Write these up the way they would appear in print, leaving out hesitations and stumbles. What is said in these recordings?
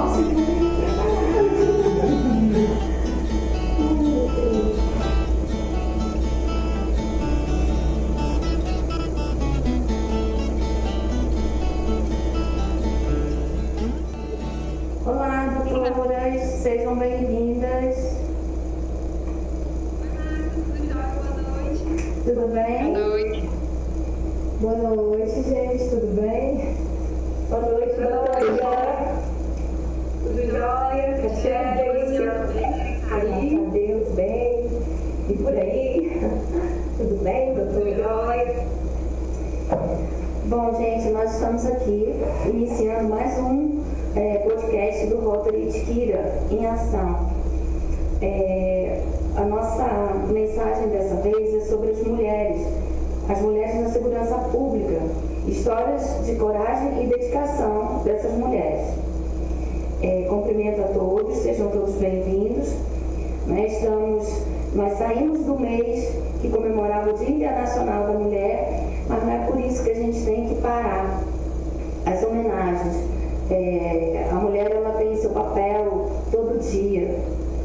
Olá, doutoras, sejam bem-vindas. Tudo bem? Boa noite. Boa noite, gente, tudo bem? Boa noite, doutora. Tudo jóia? Graças a Deus, bem. E por aí? Tudo bem, doutor? Jóia? Bom, gente, nós estamos aqui iniciando mais um podcast do Rotary Tiquira em Ação. A nossa mensagem dessa vez é sobre as mulheres na segurança pública, histórias de coragem e dedicação dessas mulheres. Cumprimento a todos, sejam todos bem-vindos. Nós saímos do mês que comemorava o Dia Internacional da Mulher, mas não é por isso que a gente tem que parar as homenagens. A mulher, ela tem seu papel todo dia.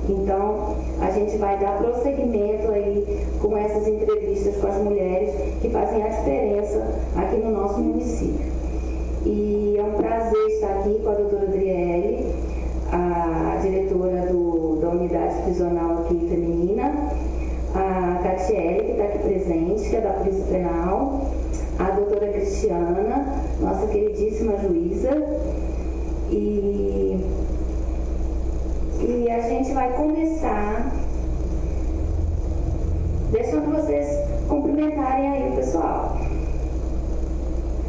Então, a gente vai dar prosseguimento aí com essas entrevistas com as mulheres que fazem a diferença aqui no nosso município. E é um prazer estar aqui com a doutora Adriele, a diretora da unidade prisional aqui feminina, a Catiele, que está aqui presente, que é da Polícia Penal, a doutora Cristiana, nossa queridíssima juíza, e a gente vai começar deixando vocês cumprimentarem aí o pessoal.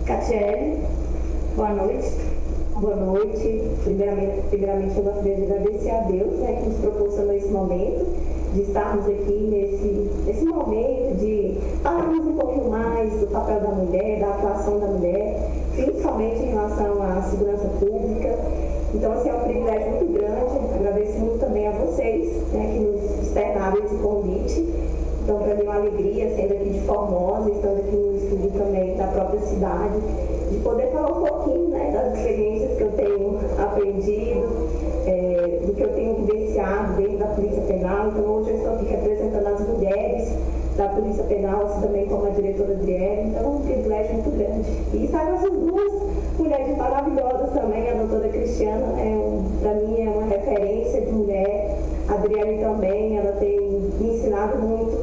Catiele, boa noite. Boa noite. Primeiramente eu gostaria de agradecer a Deus, que nos proporcionou esse momento, de estarmos aqui nesse momento, de falarmos um pouquinho mais do papel da mulher, da atuação da mulher, principalmente em relação à segurança pública. Então, assim, é um privilégio muito grande. Agradeço muito também a vocês, que nos externaram esse convite. Então, para mim é uma alegria, sendo aqui de Formosa, estando aqui no estúdio também da própria cidade, de poder falar um pouquinho das experiências que eu tenho aprendido, do que eu tenho vivenciado dentro da Polícia Penal. Então, hoje eu estou aqui representando as mulheres da Polícia Penal, assim também como a diretora Adriele. Então, é um privilégio muito grande. E estar com essas duas mulheres maravilhosas também, a doutora Cristiana, para mim é uma referência de mulher. A Adriele também, ela tem me ensinado muito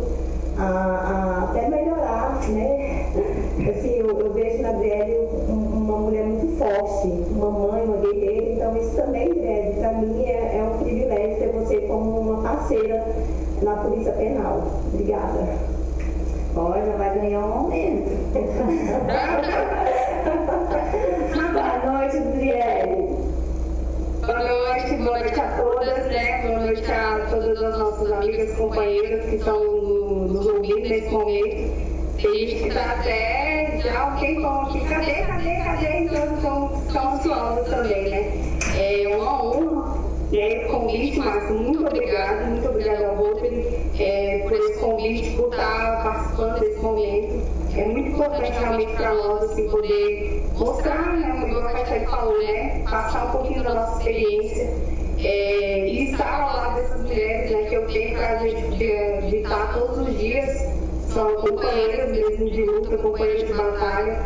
a até melhorar, Assim, eu vejo na Adriele uma mulher muito forte, uma mãe, uma guerreira. Então isso também, Adriele, para mim é um privilégio ter você como uma parceira na Polícia Penal. Obrigada. Olha, vai ganhar um aumento. Boa noite, Adriele. Boa noite a todas, Boa noite a todas as nossas amigas, companheiras que estão nos ouvindo nesse momento. Que a gente está até já um tempão aqui. Cadê? Então estão ansiosos também, É uma honra, o convite, Márcio. Muito obrigada ao Rotary por esse convite, por estar participando desse momento. É muito importante realmente para nós, assim, poder mostrar, como a Catiele falou, passar um pouquinho da nossa experiência e estar ao lado dessas mulheres, que eu tenho o prazer de estar todos os dias. São companheiras mesmo de luta, companheiras de batalha.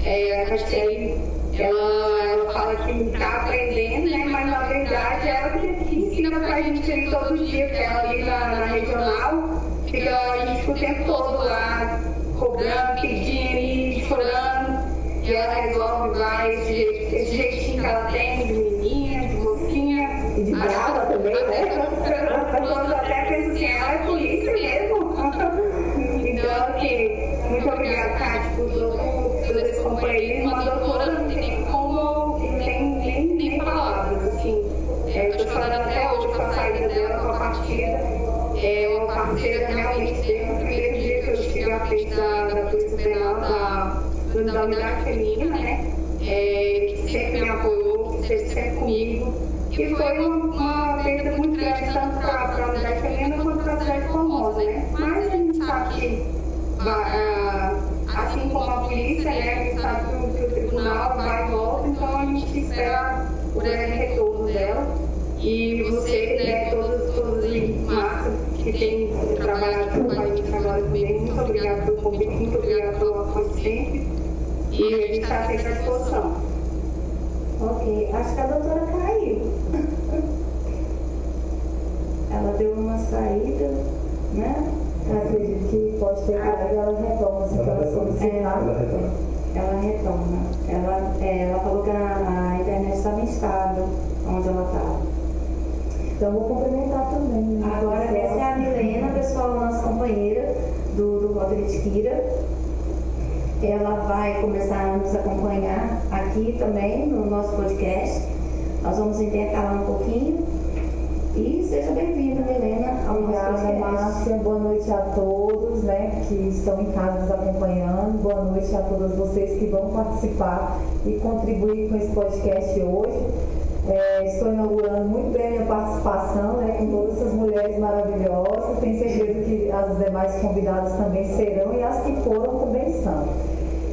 A Catiele, ela fala que está aprendendo, mas na verdade ela que ensina pra gente ali todos os dias, porque ela ali na regional, fica a gente o tempo todo lá, cobrando, pedindo e chorando, e ela resolve lá esse jeitinho que ela tem de menina, de mocinha. E de brava também, Quando até penso que ela é polícia mesmo. Então, muito obrigada, Cátia, por esse companheirismo. Uma doutora não tem como, nem palavras, assim. Estou chorando até hoje com a saída dela, com a partida. É uma parceira realmente desde o primeiro dia que eu estive à frente da Polícia Penal, da unidade feminina, que sempre me apoiou, que esteve sempre comigo. Que foi uma perda muito grande, tanto para a unidade feminina quanto para a unidade Formosa, Mas a gente sabe que, assim como a polícia, a gente sabe que o tribunal vai e volta, então a gente espera o breve retorno dela. dela. E você, né, todas as massas que tem trabalhado com a gente agora comigo, muito obrigada pelo convite, muito obrigada pelo apoio sempre. E a gente está sempre à disposição. Ok, acho que a doutora caiu. Ela deu uma saída, né? Eu acredito que pode ter caído, ela retorna se ela solucionar. Ela retorna. Ela falou que a internet estava instável onde ela estava. Então, vou cumprimentar também. Né? Agora, essa é a Milena, pessoal, nossa companheira do Rotary de Kira. Ela vai começar a nos acompanhar aqui também no nosso podcast. Nós vamos intercalar um pouquinho. E seja bem-vinda, Milena, ao nosso Obrigada, podcast. Márcia. Boa noite a todos, né, que estão em casa nos acompanhando. Boa noite a todas vocês que vão participar e contribuir com esse podcast hoje. Estou inaugurando muito bem a minha participação, né, com todas essas mulheres maravilhosas. Tenho certeza que as demais convidadas também serão e as que foram também são.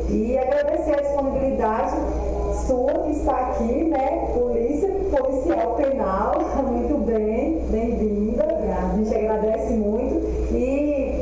E agradecer a disponibilidade sua que está aqui, né, policial penal, muito bem, bem-vinda. A gente agradece muito. E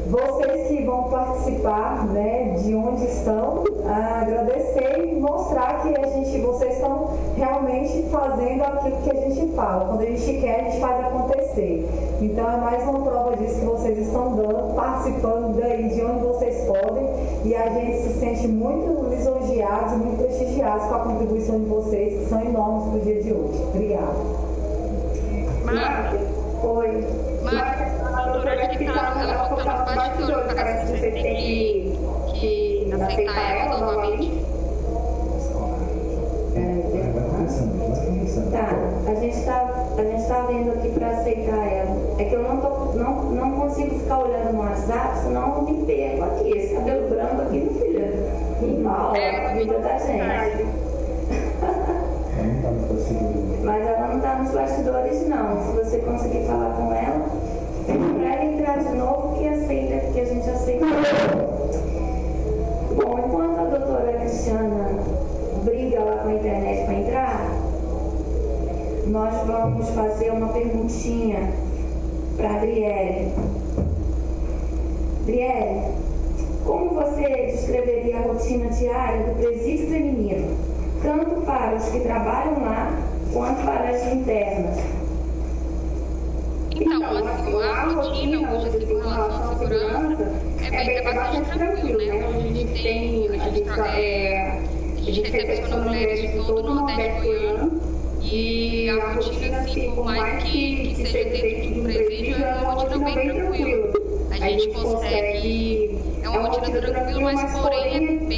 vocês que vão participar, né, de onde estão, agradecer e mostrar que vocês estão realmente fazendo aquilo que a gente fala. Quando a gente quer, a gente faz acontecer. Então é mais uma prova disso que vocês estão dando, participando daí de onde vocês podem, e a gente se sente muito lisonjeados e muito prestigiados com a contribuição de vocês, que são enormes para o dia de hoje. Obrigada. Márcia, oi. Márcia, a doutora que ela foi para os bastidores, parece que você tem que aceitar ela novamente. Tá, a gente tá vendo aqui para aceitar ela. É que eu não consigo ficar olhando no WhatsApp, senão eu me perco aqui. Esse cabelo branco aqui, meu filho, mal a vida da gente. Mas ela não está nos bastidores, não. Se você conseguir falar com ela, para ela entrar de novo, que a gente aceita. Bom, enquanto a doutora Cristiana briga lá com a internet para entrar, nós vamos fazer uma perguntinha para a Adriele. Adriele, como você descreveria a rotina diária do presídio feminino, tanto para os que trabalham lá, quanto para as internas? Então, a rotina hoje, assim, com relação à segurança, é bastante tranquilo, né? Hoje a gente recepciona mulheres de todo o Nordeste goiano, e a rotina, assim, por mais que seja dentro de um presídio, é uma rotina bem tranquila. A gente consegue, é uma rotina tranquila, mas porém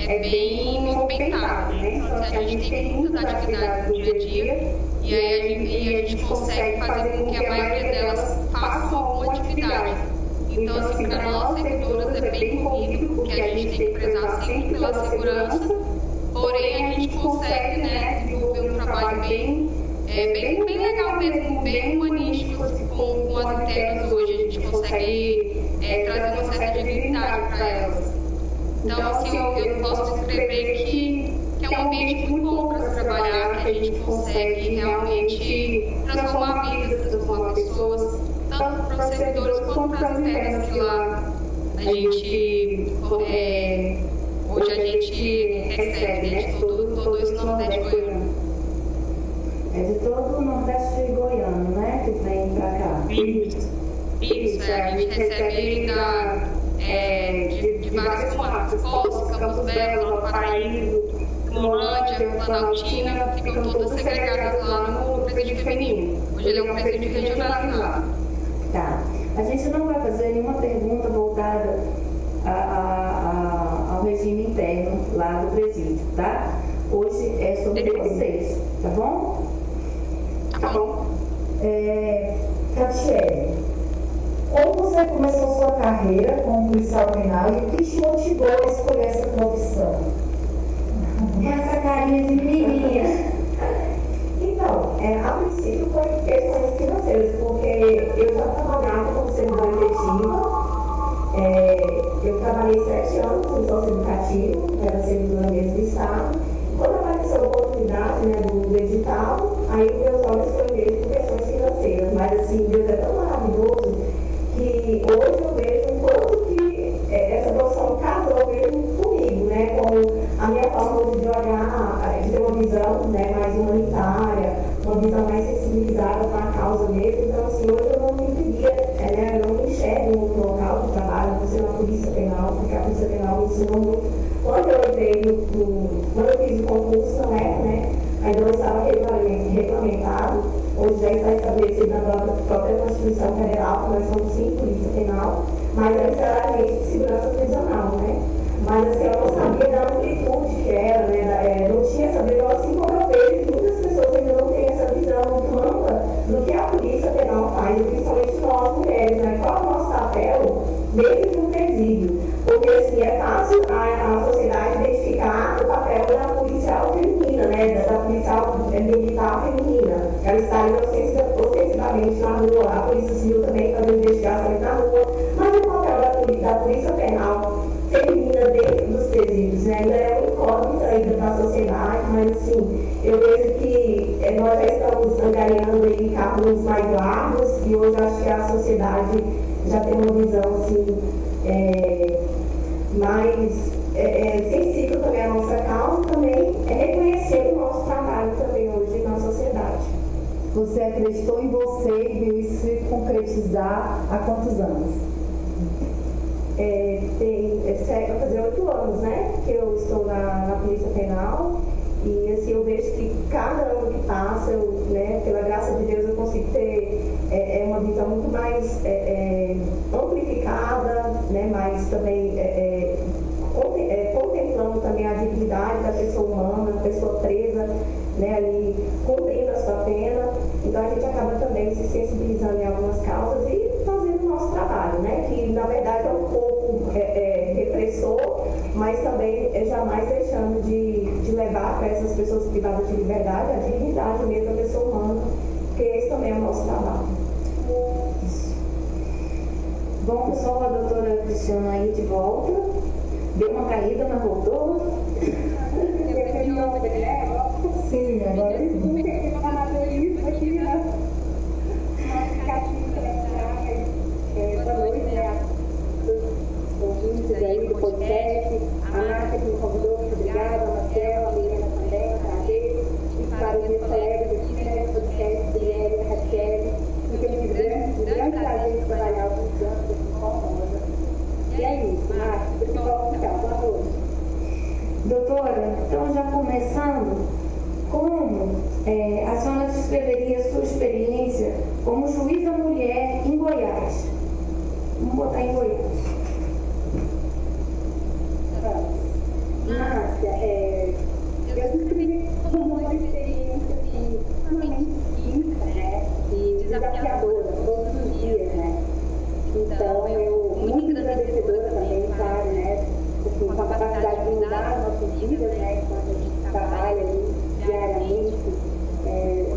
é bem movimentado, né? Então, assim, a gente tem muitas atividades no dia a dia, e aí a gente consegue fazer com que a maioria delas façam alguma atividade. Então, assim, para nós seguidoras é bem corrido, porque a gente tem que prezar sempre pela segurança, porém a gente consegue, né, desenvolver um trabalho bem legal mesmo, bem humanístico, assim, com as internas hoje. A gente consegue trazer uma certa dignidade para elas. Então, assim, eu posso descrever que é um ambiente muito bom para se trabalhar, que a gente consegue realmente transformar vidas, transformar pessoas, tanto para os servidores quanto para as internas que lá a gente, hoje a gente recebe, né, de todo esse Nordeste goiano. É de todo o Nordeste goiano, né, que vem para cá. Isso, a gente recebe de várias comarcas, Foz, Campos Belos, Valparaíso, Morândia, Planaltina, ficam todas segregadas lá no presídio feminino. Hoje ele é um presídio regionalizado. Tá. A gente não vai fazer nenhuma pergunta voltada ao regime interno lá do presídio, tá? Hoje é sobre vocês, tá bom? Tá bom. Catiele, como você começou sua carreira como policial penal e o que te motivou a escolher essa profissão? Essa carinha de menininha. Então, a princípio foi questões financeiras, porque eu já trabalhava como servidor efetiva. Eu trabalhei 7 anos no centro educativo, era servidora mesmo do Estado. Quando apareceu a oportunidade, né, do edital, aí meus olhos foi mesmo por questões financeiras, mas assim, Deus é tão maravilhoso que hoje eu vejo o quanto que essa profissão casou mesmo comigo, né? Com a minha forma hoje de olhar, de ter uma visão, né, mais humanitária, uma visão mais sensibilizada para a causa mesmo. Então, assim, hoje eu não me queria, né, eu não me enxergo em outro local de trabalho, não sei na Polícia Penal, porque a Polícia Penal me ensinou muito. Quando eu entrei quando eu fiz o concurso, não era, né? Ainda não estava regulamentado, hoje já está estabelecido na própria Constituição Federal, que nós somos sim Polícia Penal, mas antes era a lei de segurança prisional, né? Mas assim, eu não sabia da amplitude que era, né? Não tinha essa visão, assim como eu vejo que muitas pessoas ainda não têm essa visão muito ampla do que a Polícia Penal faz, e principalmente nós mulheres, né? Qual é o nosso papel dentro de um presídio? Porque assim, é fácil a sociedade identificar o papel da policial feminina, né? Da policial militar feminina. Ela está ali ostensivamente na rua, a Polícia Civil também fazendo investigações na rua, mas o papel da Polícia Penal feminina dentro dos presídios, né? Ainda é uma incógnita ainda para a sociedade, mas assim, eu vejo que nós já estamos angariando aí caminhos mais largos e hoje acho que a sociedade já tem uma visão assim, mais sensível também à nossa causa, também reconhecer o nosso trabalho também hoje na sociedade. Você acreditou em você e viu isso se concretizar há quantos anos? Vai fazer 8 anos, né, que eu estou na Polícia Penal, e assim, eu vejo que cada ano que passa, né, pela graça de Deus, eu consigo ter uma visão muito mais amplificada, né, mas também contemplando também a dignidade da pessoa humana, da pessoa presa, né, ali cumprindo a sua pena. Então a gente acaba também se sensibilizando em algumas causas e fazendo o nosso trabalho, né, que na verdade é um pouco repressor, mas também jamais deixando de levar para essas pessoas privadas de liberdade a dignidade mesmo da pessoa humana, porque esse também é o nosso trabalho. Bom, pessoal, a doutora Cristiana aí de volta. Deu uma caída, mas voltou. Sim, agora sim. Boa noite, né? Ouvintes aí do podcast, a Márcia que me convidou, muito obrigada, a Marcela, a Milena também, a Tadeu, e para os meus colegas aqui, né, do podcast, Guilherme, a Raquel, que tem um grande prazer de trabalhar alguns anos aqui com a Rosa. E é isso, Márcia, pessoal, então, boa noite. Doutora, então já começando, como a senhora descreveria a sua experiência como juíza mulher em Goiás? Vamos botar em Goiás. Márcia, eu descrevi como uma experiência extremamente rica, né, e desafiadora, todos os dias, né. Então, eu muito agradecedora também, claro, né, com a capacidade de mudar nossas vidas, né, quando a gente trabalha ali diariamente,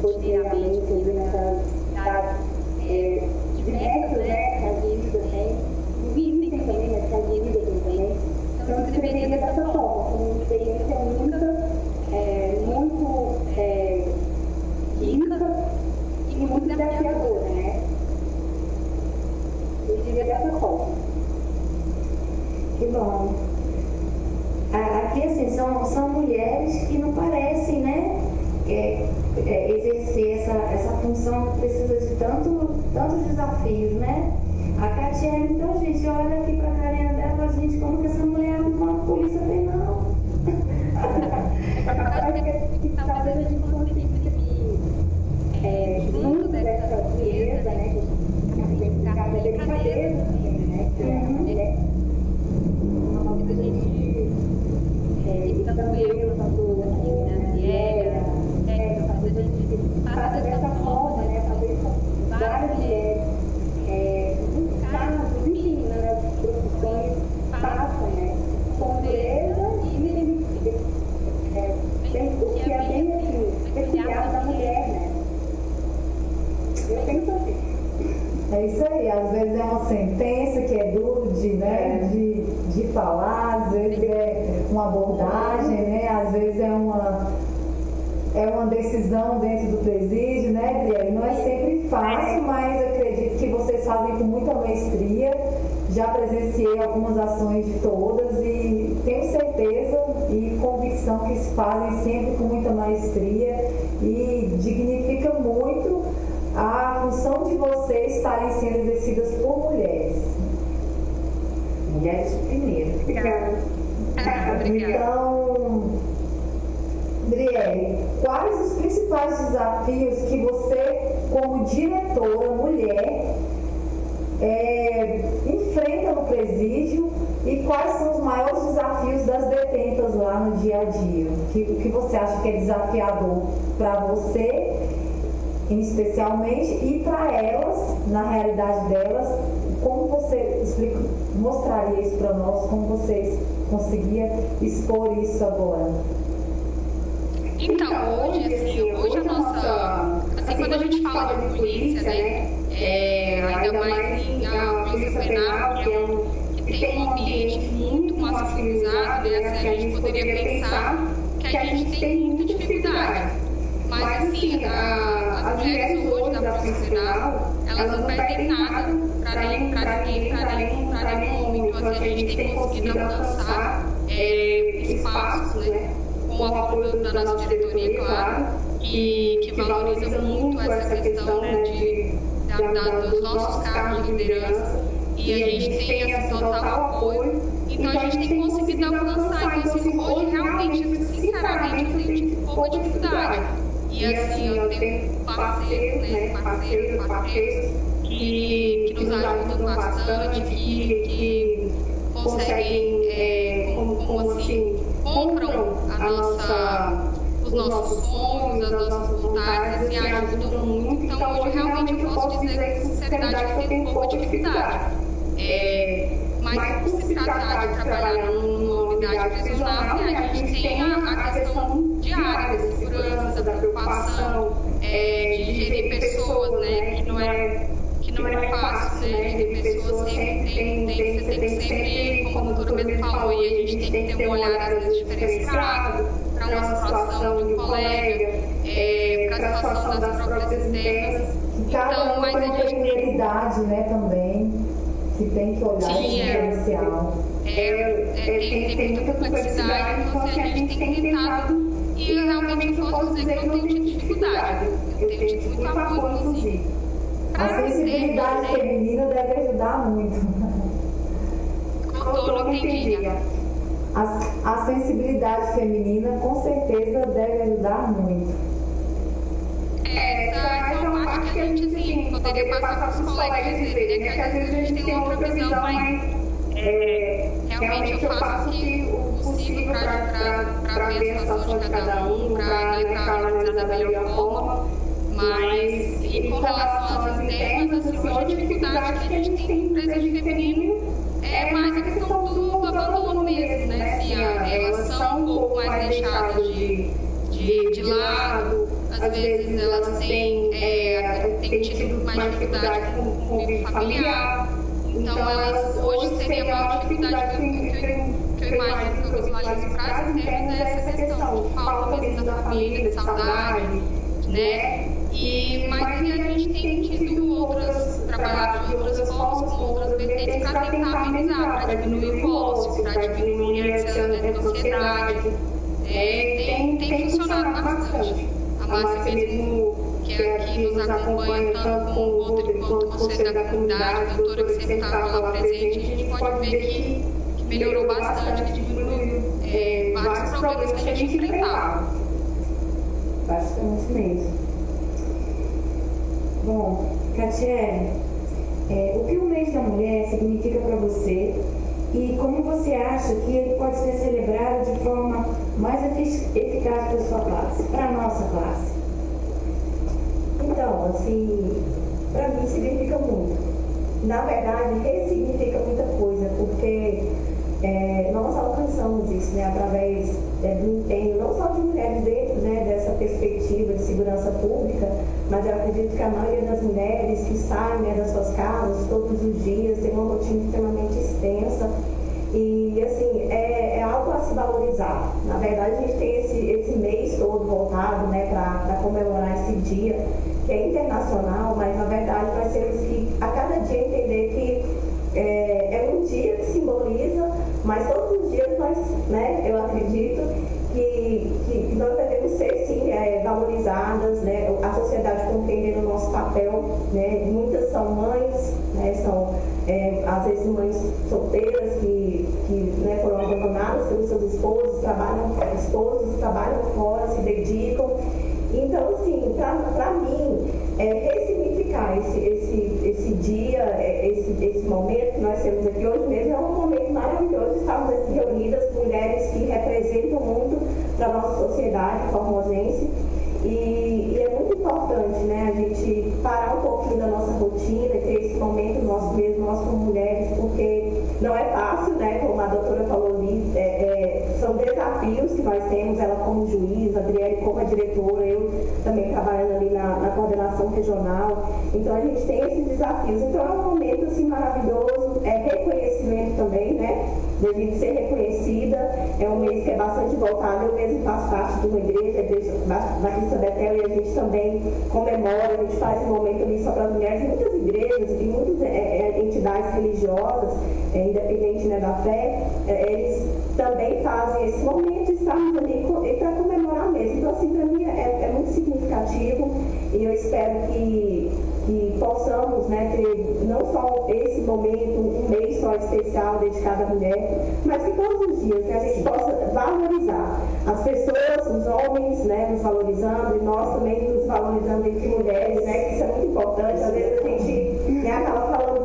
rotineiramente, nessas cidades diversas, né, que a gente também, vivem também, né, que a gente também. Então, eu descreveria dessa forma, como uma experiência única, muito rica e muito desafiadora, né? Eu diria dessa forma. Que bom. Aqui, assim, são mulheres que não parecem, né, exercer essa função que precisa de tantos desafios, né? A Catiane, então, gente, olha aqui para a carinha dela, gente, como que essa mulher é uma polícia penal? Talvez a gente consiga junto dessa beleza, né, que a gente cada delicadeza, né, que é a mulher, a gente, tanto eu, tanto a Daniela, talvez a gente faça dessa forma, né, talvez várias mulheres, casos, enfim, nas profissões passam, né, com beleza e o que é bem assim, especial da mulher, né? Eu penso assim. É isso aí, às vezes é uma sentença que é duro de falar, às vezes é uma abordagem, né? Às vezes é é uma decisão dentro do presídio, né, Adriele? Não é sempre fácil, mas acredito que vocês fazem com muita maestria. Já presenciei algumas ações de todas e tenho certeza e convicção que se fazem sempre com muita maestria e dignifica muito a função de vocês estarem sendo exercidas por mulheres. Mulheres primeiro. Obrigada. Então, Adriele, quais os principais desafios que você, como diretora mulher, enfrenta no presídio e quais são os maiores desafios das detentas lá no dia a dia? O que você acha que é desafiador para você, especialmente, e para elas, na realidade delas? Como você mostraria isso para nós? Como vocês conseguiam expor isso agora? Então, hoje a nossa... Assim, quando a gente fala de polícia, né? Ainda mais a polícia penal, que tem um ambiente muito masculinizado, né? Assim, a gente poderia pensar que a gente tem muita dificuldade. Mas, assim, as mulheres hoje da polícia penal, elas não perdem nada para nenhum homem. Então, assim, a gente tem conseguido alcançar espaços, né? Com o apoio da nossa diretoria, claro, que valoriza muito essa questão, né, dos nossos cargos de liderança, e a gente tem esse total apoio, então a gente tem conseguido alcançar. Então, assim, hoje realmente, sinceramente, eu tenho pouca dificuldade. E assim, eu tenho parceiros que nos ajudam bastante, que conseguem, como assim, compram os nossos sonhos, as nossas vontades, e ajudam muito. Então, hoje realmente eu posso dizer com sinceridade que eu tenho pouca dificuldade. Mas por se tratar de trabalhar numa unidade prisional, a gente tem a questão diária da segurança, da preocupação, de gerir pessoas, né, que não é fácil, né, gerir pessoas. Sempre você tem que sempre, como a doutora Bento falou, e a gente tem que ter um olhar às vezes diferenciado para uma situação de um colega, para a situação das próprias internas. Cada uma tem peculiaridade, né, também, que tem que olhar esse diferencial. Tem muita complexidade, então assim, a gente tem tentado, e realmente eu posso dizer que eu tenho tido dificuldade. Eu tenho tido muito apoio, inclusive. A sensibilidade feminina deve ajudar muito. Não entendi. A sensibilidade feminina com certeza deve ajudar muito. Essa é uma parte que a gente assim, poderia passar para os colegas dizerem, né? Que às vezes a gente tem outra visão, mas realmente eu faço o possível para ver a situação de cada um, para analisar da melhor forma. Mas, e com relação às internas, assim, hoje a dificuldade que a gente tem no presídio feminino é mais a questão do abandono mesmo, né? Assim, elas são um pouco mais deixadas de lado, às vezes elas têm tido mais dificuldade com o convívio familiar. Então, elas hoje seria a maior dificuldade que eu imagino que eu visualizo para as internas é essa questão de falta mesmo da família, de saudade, né? Mas a gente tem tido trabalhado de outras formas, com outras vertentes, para tentar amenizar, para diminuir o ócio, para diminuir essa ansiedade. Tem funcionado bastante. A Márcia mesmo, que aqui nos acompanha, tanto com o Rodrigo quanto o conselho da comunidade, a doutora que sempre estava lá presente, a gente pode ver que melhorou bastante, que diminuiu vários problemas que a gente enfrentava. Bastante mesmo. Bom, Catiele, o que o mês da mulher significa para você e como você acha que ele pode ser celebrado de forma mais eficaz para a sua classe, para a nossa classe? Então, assim, para mim significa muito. Na verdade, ressignifica muita coisa, porque nós alcançamos isso, né, através do empenho, não só de mulheres dentro, né, dessa perspectiva de segurança pública, mas eu acredito que a maioria das mulheres que saem, né, das suas casas todos os dias, tem uma rotina extremamente extensa E, assim, é algo a se valorizar. Na verdade, a gente tem esse mês todo voltado, né, para comemorar esse dia, que é internacional, mas, na verdade, nós temos que, a cada dia, entender que é um dia que simboliza, mas todos os dias nós, né, eu acredito que nós devemos ser, sim, valorizadas, né, a sociedade compreendendo o nosso papel, né, muitas são mães, né, são às vezes mães solteiras que né, foram abandonadas pelos seus esposos trabalham fora, se dedicam. Então, assim, para mim, ressignificar esse dia, esse momento que nós temos aqui hoje mesmo, é um momento maravilhoso. Estamos aqui reunidas, mulheres que representam muito para a nossa sociedade formosense. E é muito importante, né, a gente parar um pouquinho da nossa rotina e ter esse momento nós como mulheres, porque não é fácil, né, como a doutora falou ali, são desafios que nós temos, ela como juiz, a Adriele como a diretora, eu também trabalhando ali na coordenação regional. Então a gente tem esses desafios. Então é um momento assim maravilhoso, reconhecimento também, né, da gente ser reconhecida. É um mês que é bastante voltado, eu mesmo faço parte de uma igreja, a igreja Batista Betel, e a gente também comemora, a gente faz um momento ali só para as mulheres. Muitas igrejas e muitas entidades religiosas, independente, né, da fé, eles também fazem esse momento de estarmos ali para comemorar mesmo. Então, assim, para mim é muito significativo, e eu espero que possamos, né, ter não só esse momento, um mês só especial dedicado à mulher, mas que todos os dias, né, a gente possa valorizar as pessoas, os homens, né, nos valorizando, e nós também nos valorizando entre mulheres, né, que isso é muito importante. Às vezes a gente, né, acaba falando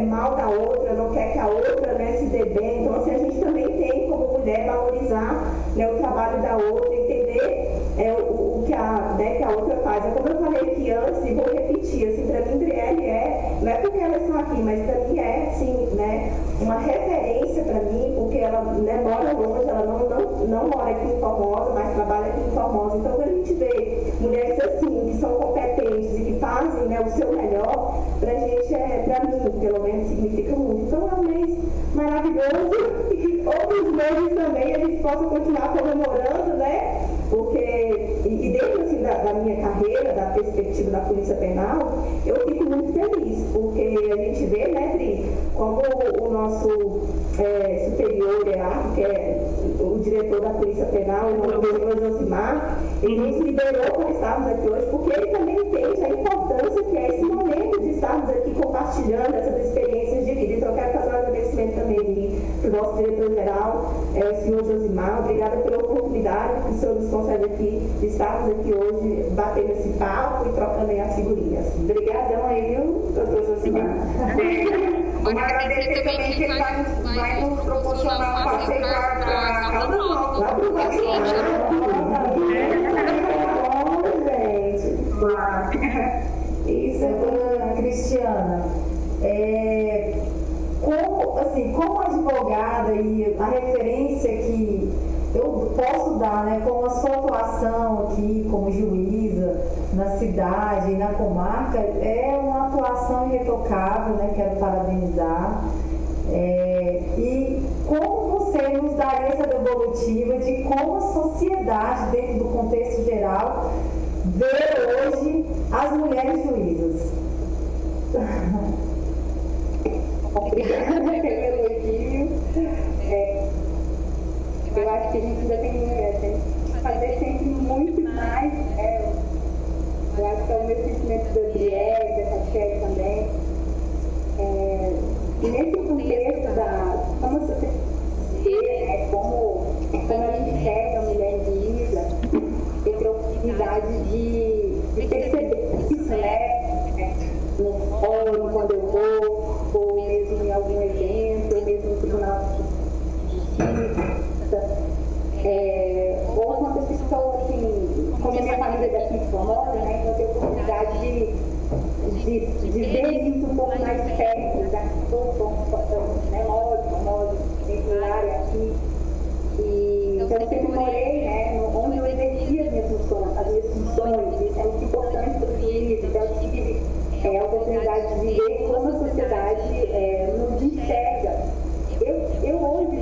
mal da outra, não quer que a outra, né, se dê bem. Então, assim, a gente também tem como mulher valorizar, né, o trabalho da outra, entender o que a outra faz. É como eu falei aqui antes, e vou repetir, assim, para mim, Adriele não é porque ela está aqui, mas para mim sim, né, uma referência para mim, porque ela, né, mora longe, ela não mora aqui em Formosa, mas trabalha aqui em Formosa. Então, quando a gente vê mulheres assim, que são competentes e que fazem, né, o seu melhor, pra gente, pra mim, pelo menos, significa muito. Então, é um mês maravilhoso, e que outros meses também a gente possa continuar comemorando, né, porque, e dentro, assim, da minha carreira, da perspectiva da Polícia Penal, eu fico muito feliz, porque a gente vê, né, Pri, como o nosso superior hierárquico, que é o diretor da Polícia Penal, o doutor Josimar, ele nos liberou para estarmos aqui hoje, porque ele também entende a importância que é esse momento de estarmos aqui compartilhando essas experiências de vida. Então, eu quero fazer um agradecimento também para o nosso diretor-geral, o senhor Josimar. Obrigada pela oportunidade que o senhor nos concede aqui, de estarmos aqui hoje, batendo esse papo e trocando aí as figurinhas. Obrigadão aí, viu, doutor Josimar? Vamos agradecer também que ele vai nos proporcionar um passeio para Caldas Novas. Lá pro Isso, Cristiana, como advogada e a referência que eu posso dar, né, como a sua atuação aqui como juíza na cidade e na comarca, é uma atuação irretocável, né, quero parabenizar. E como você nos daria essa devolutiva de como a sociedade, dentro do contexto geral, vê hoje as mulheres juízas? Obrigada pelo elogio. Eu acho que a gente ainda tem que fazer sempre muito mais. Eu acho que é o meu sentimento da Adriele, da Tatiele também. E nesse contexto como você vê, né, como a gente pega a mulher juíza, eu tenho a oportunidade de perceber isso, né? No fórum, quando eu vou, ou mesmo em algum evento, ou mesmo no tribunal de justiça, ou quando eu estou, assim, como a minha família daqui em Formosa, né? Então eu tenho a oportunidade de ver isso um pouco mais perto, já que estou né, Formosa, dentro da área aqui. E então eu sempre morei, né, onde eu exercia as minhas funções, isso é muito importante para o juiz. Então eu tive a oportunidade de ver como a sociedade nos enxerga. Eu hoje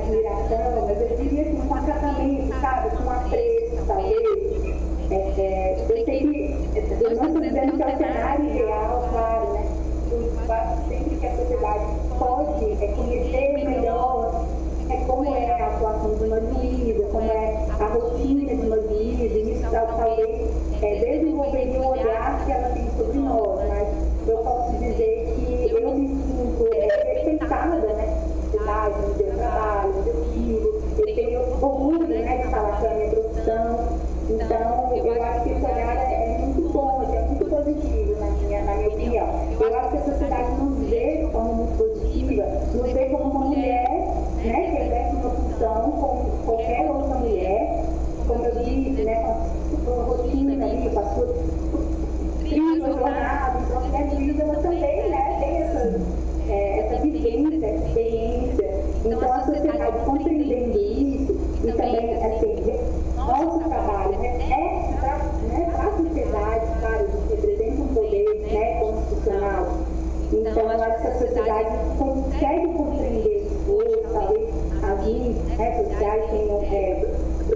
admiração, mas eu diria assim, com acatamento, sabe? Com apreço, talvez. Eu sei que eu não estou dizendo que é o cenário ideal, claro, né? Eu sempre que a sociedade pode conhecer melhor como é a atuação de uma juíza, como é a rotina de uma juíza, e isso talvez desenvolveria um olhar que ela tem sobre nós, mas eu posso dizer que eu me sinto respeitada, né? No meu trabalho, no meu filho, eu tenho orgulho, né, de falar que é a minha profissão, então eu acho que esse olhar é muito bom, é muito positivo na minha opinião. Eu acho que a sociedade nos vê de forma muito positiva, nos vê como uma mulher, né, que exerce uma função como qualquer outra mulher, como eu disse, né, com a sua rotina ali, com a sua jornada, então a juíza ela também, né, tem essa vivência, essa experiência. Então a sociedade compreendendo isso, e também assim, nosso trabalho para a sociedade, claro, a gente representa um poder, né, constitucional. Então eu acho que a sociedade consegue compreender isso, talvez as redes sociais tenham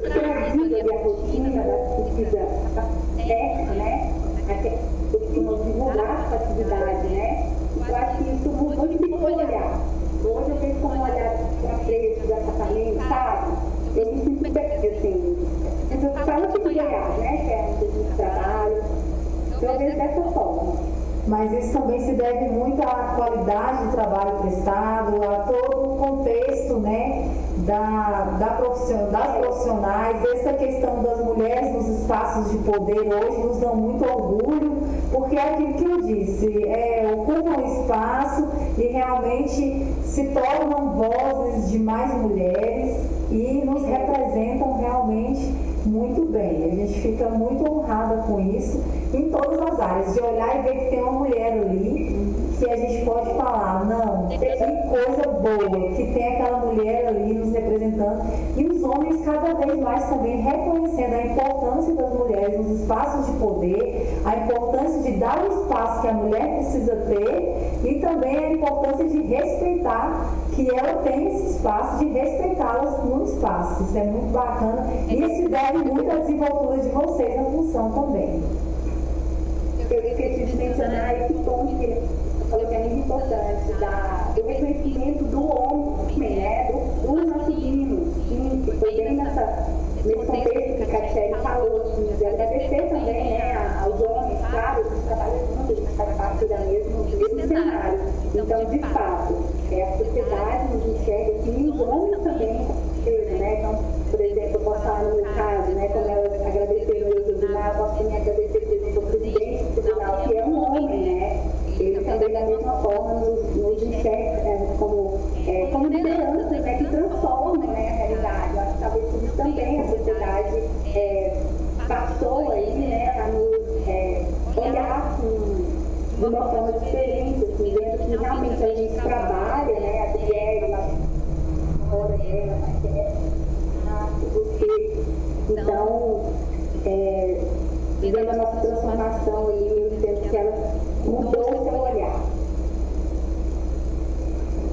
trazido a rotina da pesquisa técnica, né? Costumam divulgar essa atividade, né? Eu acho que isso modificou o olhar. Hoje eu vejo como olhar para frente do apartamento, sabe? Eu me sinto bem, assim. Eu falo tipo de olhar, né? Que é um trabalho. Eu vejo dessa forma. Mas isso também se deve muito à qualidade do trabalho prestado, a todo o contexto, né, das profissionais, essa questão das mulheres nos espaços de poder hoje nos dão muito orgulho, porque é aquilo que eu disse, ocupam espaço e realmente se tornam vozes de mais mulheres e nos representam realmente muito bem. A gente fica muito honrada com isso em todas as áreas, de olhar e ver que tem uma mulher ali que a gente pode falar, não, que coisa boa, que tem aquela mulher ali nos representando, e os homens cada vez mais também reconhecendo a importância das mulheres nos espaços de poder, a importância de dar o espaço que a mulher precisa ter e também a importância de respeitar que ela tem esse espaço, de respeitá-las no espaço. Isso é muito bacana e se deve muito à desenvoltura de vocês na função também. Eu esqueci de mencionar esse ponto que eu falei que é muito importante, do reconhecimento do homem, né, do masculino, que foi bem nesse contexto que a Catiele falou, assim, de agradecer também, né, aos homens, claro, a gente trabalha juntos, a gente faz parte do mesmo cenário. Então, de fato, a sociedade nos enxerga assim, os homens também, né, então, por exemplo, eu posso falar no meu caso, né, como eu agradecer no meu tribunal, eu posso também agradecer, por exemplo, ao presidente do tribunal, que é um homem, né, ele também, da mesma forma, nos enxerga como liderança, né, que transforma, né, a realidade. Eu acho que talvez por isso também a sociedade passou aí, né, a nos olhar de uma forma diferente, assim, vendo que realmente a gente trabalha, né, a Adriele, a hora dela, então, vendo a nossa transformação aí, eu entendo que ela mudou o seu olhar.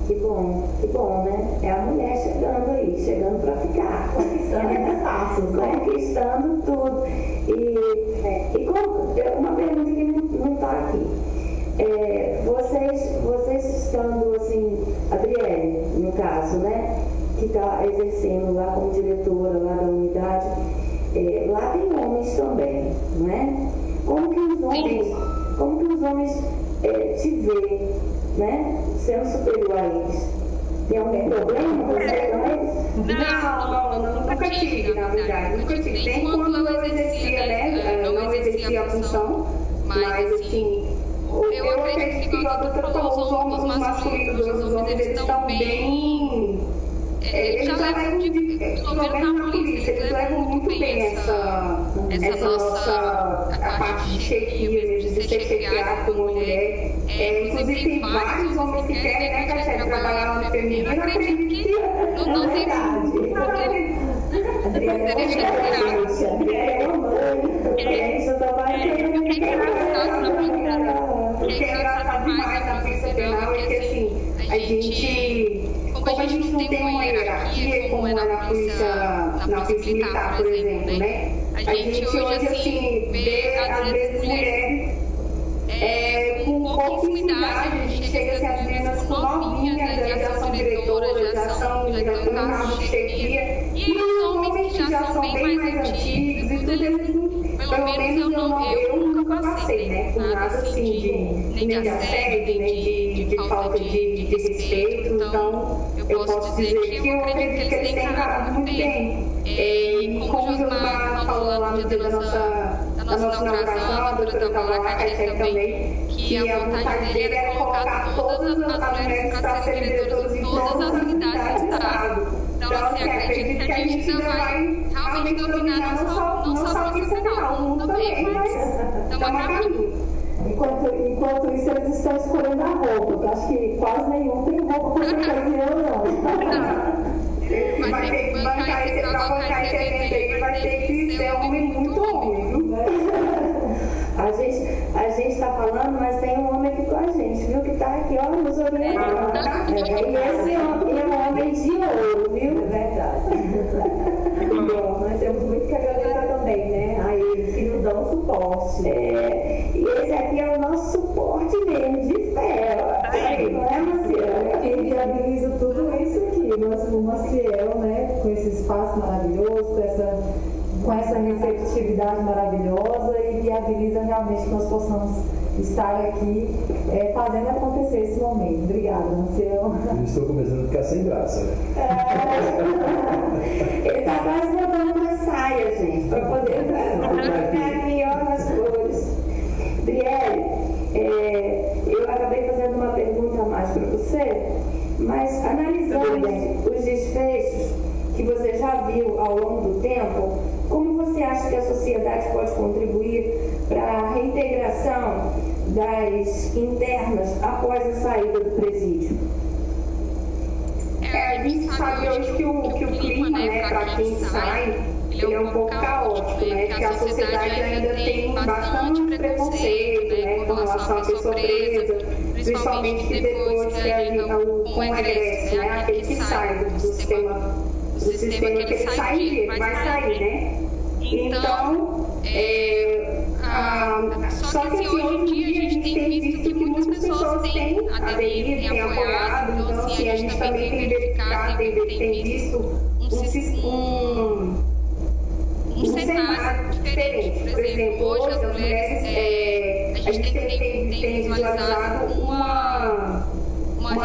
Que bom, né? É a mulher chegando aí, chegando para ficar, conquistando espaços, conquistando tudo. E uma pergunta que não está aqui. Vocês estando assim, Adriele, no caso, né? Que está exercendo lá como diretora lá da unidade, lá tem homens também, não é? Como que os homens te veem, né? Sendo superior a eles? Tem algum problema com eles? Não, nunca tive, na verdade, nunca tive. Nem quando eu exercia, né? Não exercia a função, mas assim, eu acredito que os homens masculinos, os homens, eles estão bem. Eles já levam na polícia, eles levam muito bem essa nossa a parte de chefia, de ser chefiado por uma mulher. Inclusive tem vários homens que querem, né, Catiele, trabalhar no feminino. Eu acredito que não tem o que é engraçado demais na polícia penal é que assim, como a gente não tem uma hierarquia, como é na polícia militar, por exemplo, né? A gente hoje, assim, vê, às vezes, mulheres com pouquíssima idade, a gente chega assim, as meninas com novinhas, né, já são diretoras, já estão em cargo de chefia, e os homens que já são bem mais antigos, e tudo eles, pelo menos eu nunca passei, né, por nada assim, nem de assédio, nem de falta de respeito, então eu posso dizer que eu acredito que eles têm encarado muito bem. E como o Josmar falou lá no dia da nossa inauguração, a doutora estava lá, a Caeté também, que a vontade dele era colocar todas as mulheres para serem diretoras em todas as unidades do Estado. Então, assim, acredito que a gente ainda vai realmente dominar não só a polícia federal, o mundo também, mas estamos a caminho. Enquanto isso, eles estão escolhendo a roupa, porque acho que quase nenhum tem roupa para essa ocasião, não. Vai ter que bancar esse evento aí, vai ter que ser homem muito homem, viu? A gente está falando, mas tem um homem aqui com a gente, viu? Que está aqui, ó, nos orientando. E esse homem é um homem de ouro, viu? É verdade. Bom, nós temos muito que agradecer também, né? A eles que nos dão um suporte. E esse aqui é o nosso suporte mesmo, de fé. Não é, Maciel? Quem viabiliza tudo isso aqui, o Maciel, né? Com esse espaço maravilhoso, com essa receptividade maravilhosa e viabiliza realmente que nós possamos estar aqui fazendo acontecer esse momento. Obrigada, Maciel. Eu estou começando a ficar sem graça. Ele está quase botando uma saia, gente, para poder ficar aqui, ó, nas cores. Brielle, eu acabei fazendo uma pergunta a mais para você, mas analisando os desfechos que você já viu ao longo do tempo, como você acha que a sociedade pode contribuir para a reintegração das internas após a saída do presídio? A gente sabe hoje que o clima, né, para quem sai, ele é um pouco caótico, né, que a sociedade ainda tem bastante preconceito, né, com relação à pessoa presa, principalmente que depois que com o regresso, né, aquele que sai do sistema que ele vai sair, né? Então, só que assim, hoje em dia a gente tem visto que muitas pessoas têm aderido, têm apoiado, então assim, a gente também tem verificado, tem visto um cenário diferente. Por exemplo, hoje as mulheres, a gente tem visualizado uma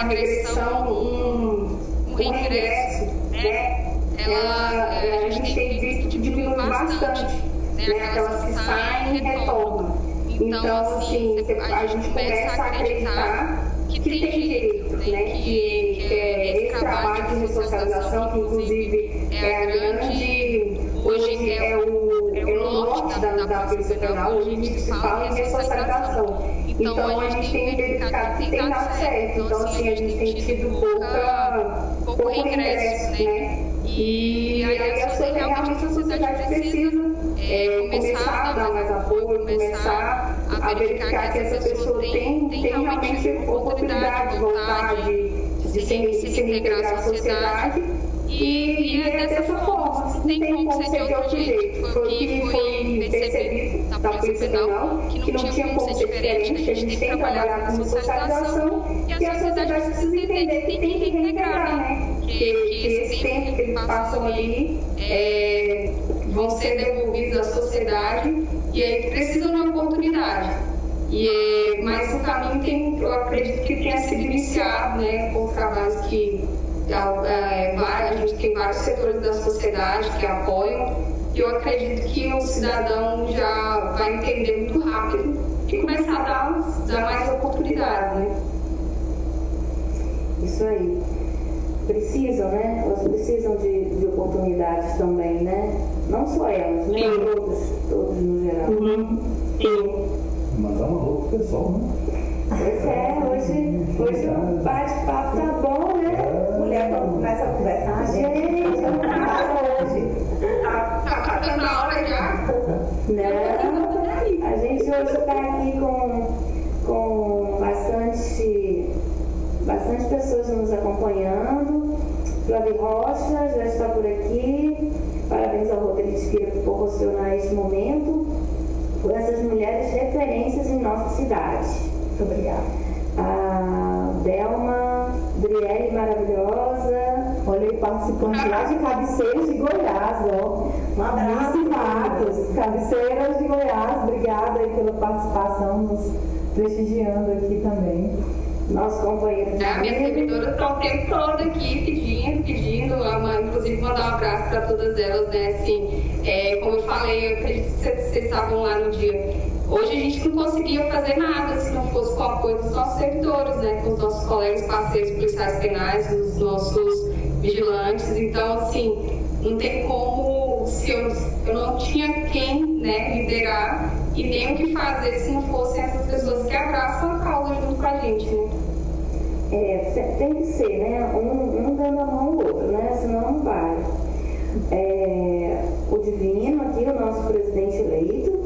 regressão, um regresso, né? A gente tem visto que diminui bastante, né? Aquelas que saem e retornam. Então, assim, a gente começa a acreditar que tem direito, né? Que esse trabalho de ressocialização, que inclusive é a grande, hoje é o norte da Polícia Federal, hoje a gente se fala em ressocialização. Então, a gente tem verificado que tem dado certo. Então, assim, a gente tem tido pouco regresso, né? E aí realmente a sociedade precisa começar a dar mais apoio, começar a verificar que essa pessoa tem realmente oportunidade de voltar, de se reintegrar à sociedade. E é dessa forma, não tem como ser de outro jeito. Foi o que foi percebido da Polícia Federal, que não tinha como ser diferente, que a gente tem que trabalhar com socialização e a sociedade precisa entender que tem que reintegrar, né? Que esse tempo que eles passam ali vão ser devolvidos à sociedade e aí precisam de uma oportunidade. Mas o caminho eu acredito que tenha sido iniciado, né, com os trabalhos que a gente tem vários setores da sociedade que apoiam, e eu acredito que o cidadão já vai entender muito rápido e começar a dar mais oportunidade, né? Isso aí. Precisam, né? Elas precisam de oportunidades também, né? Não só elas, né? Todos no geral. Sim. Mandar uma roupa pro pessoal, né? Pois hoje o bate-papo tá bom, né? Mulher, quando começa a conversar, Gente, vamos falar hoje. Tá na hora já? Não, a gente hoje está aqui com bastante pessoas nos acompanhando. Flavi Rocha já está por aqui. Parabéns ao Rotary de Espira por proporcionar este momento por essas mulheres referências em nossa cidade. Muito obrigada. A Delma, Driele maravilhosa. Olha aí, participante lá de Cabeceiras de Goiás, ó. Um abraço, Matos, Cabeceiras de Goiás, obrigada aí pela participação, nos prestigiando aqui também. Nosso companheiro de Minha servidora está o tempo todo aqui pedindo, inclusive mandar um abraço para todas elas, né? Assim, como eu falei, eu acredito que vocês estavam lá no dia. Hoje a gente não conseguia fazer nada se não fosse com o apoio dos nossos servidores, né? Com os nossos colegas parceiros policiais penais, os nossos vigilantes. Então, assim, não tem como, se eu não tinha quem, né, liderar e nem o que fazer se não fossem essas pessoas que abraçam a causa junto com a gente, né? Tem que ser, né? Um dando a mão ao outro, né? Senão não vai. O Divino aqui, o nosso presidente eleito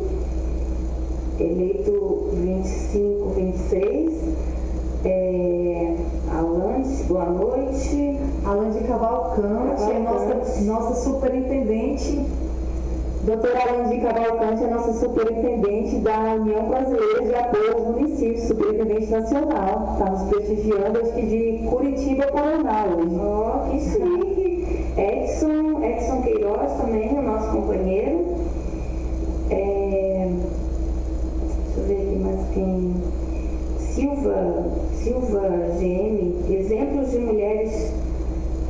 25, 26. Alante, boa noite. Alane Cavalcante é nossa superintendente. Doutora Alane Cavalcante é nossa superintendente da União Brasileira de Apoio aos Municípios, superintendente nacional. Está nos prestigiando, acho que de Curitiba, Paraná hoje. Ó, que chique. Edson Queiroz também, o nosso companheiro. Deixa eu ver aqui mais quem. Silva GM, exemplos de mulheres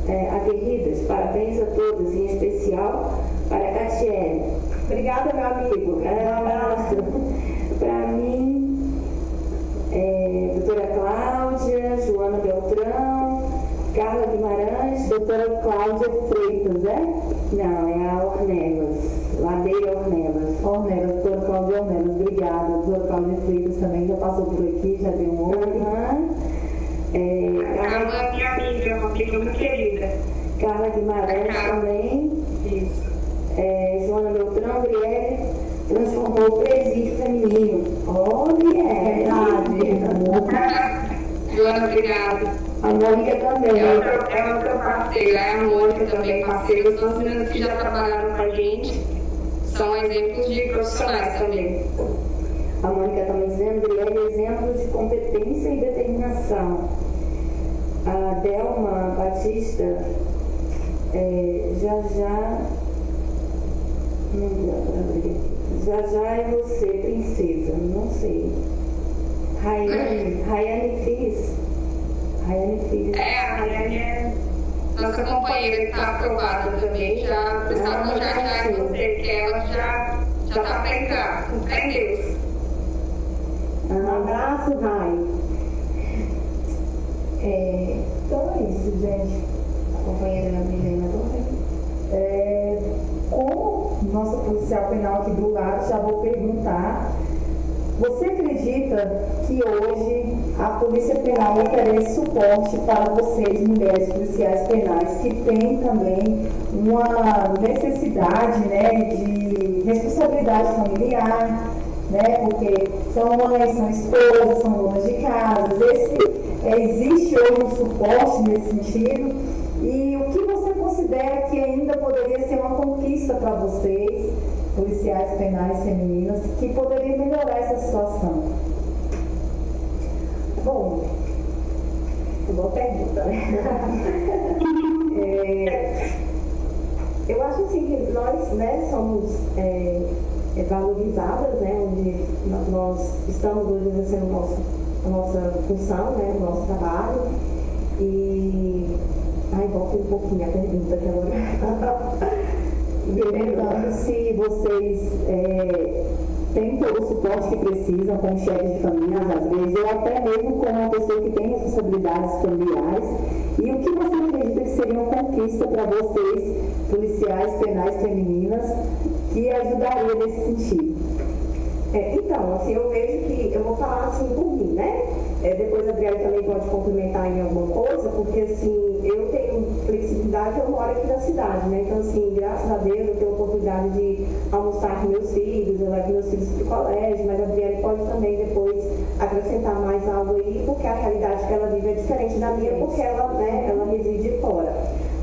aguerridas. Parabéns a todas, em especial para a Catiele. Obrigada, meu amigo. Um abraço. Para mim, doutora Cláudia, Joana Beltrão, Carla Guimarães, doutora Cláudia Freitas, Não, é a Ornelas, Ladeira Ornelas. Doutora Cláudia Ornelas, obrigada. Doutora Cláudia Freitas também já passou por aqui, já deu um oi. Carla, minha amiga, uma amiga muito querida. Carla Guimarães também. Isso. Joana Beltrão, Brielle, transformou o presídio feminino. Verdade. Joana, obrigada. A Mônica também. É outra parceira, a Mônica também, parceira. São as meninas que já trabalharam com a gente, são exemplos de profissionais também. A Mônica também dizendo, Brielle, exemplo de competência e determinação. A Delma Batista, já é você, princesa, não sei. Rayane Filhos. A Rayane é nossa companheira que está aprovada também, já precisava já em você, que ela já está para entrar, com fé em Deus. Um abraço, Rai. Então é isso, gente. A companheira Milena também. Como nossa policial penal aqui do lado, já vou perguntar. Você acredita que hoje a Polícia Penal oferece suporte para vocês, mulheres policiais penais, que têm também uma necessidade, né, de responsabilidade familiar, né, porque são mães, são esposas, são donas de casa. Existe hoje um suporte nesse sentido? E o que você considera que ainda poderia ser uma conquista para vocês, policiais penais femininas, que poderia melhorar essa situação? Bom, boa pergunta, né? Eu acho assim que nós, né, somos valorizadas, né, onde nós estamos hoje exercendo a nossa função, né, o nosso trabalho. E volta um pouquinho a pergunta que agora. Perguntando se vocês têm todo o suporte que precisam como chefes de famílias, às vezes, ou até mesmo como uma pessoa que tem responsabilidades familiares, e o que você acredita que seria uma conquista para vocês, policiais penais femininas, que ajudaria nesse sentido? Então, assim, eu vejo que, eu vou falar assim por mim, né? Depois a Adriana também pode complementar em alguma coisa, porque assim, eu tenho flexibilidade, eu moro aqui na cidade, né? Então, assim, graças a Deus eu tenho a oportunidade de almoçar com meus filhos, eu levo meus filhos para o colégio, mas a Adriana pode também depois acrescentar mais algo aí, porque a realidade que ela vive é diferente da minha, porque ela, né, ela reside fora.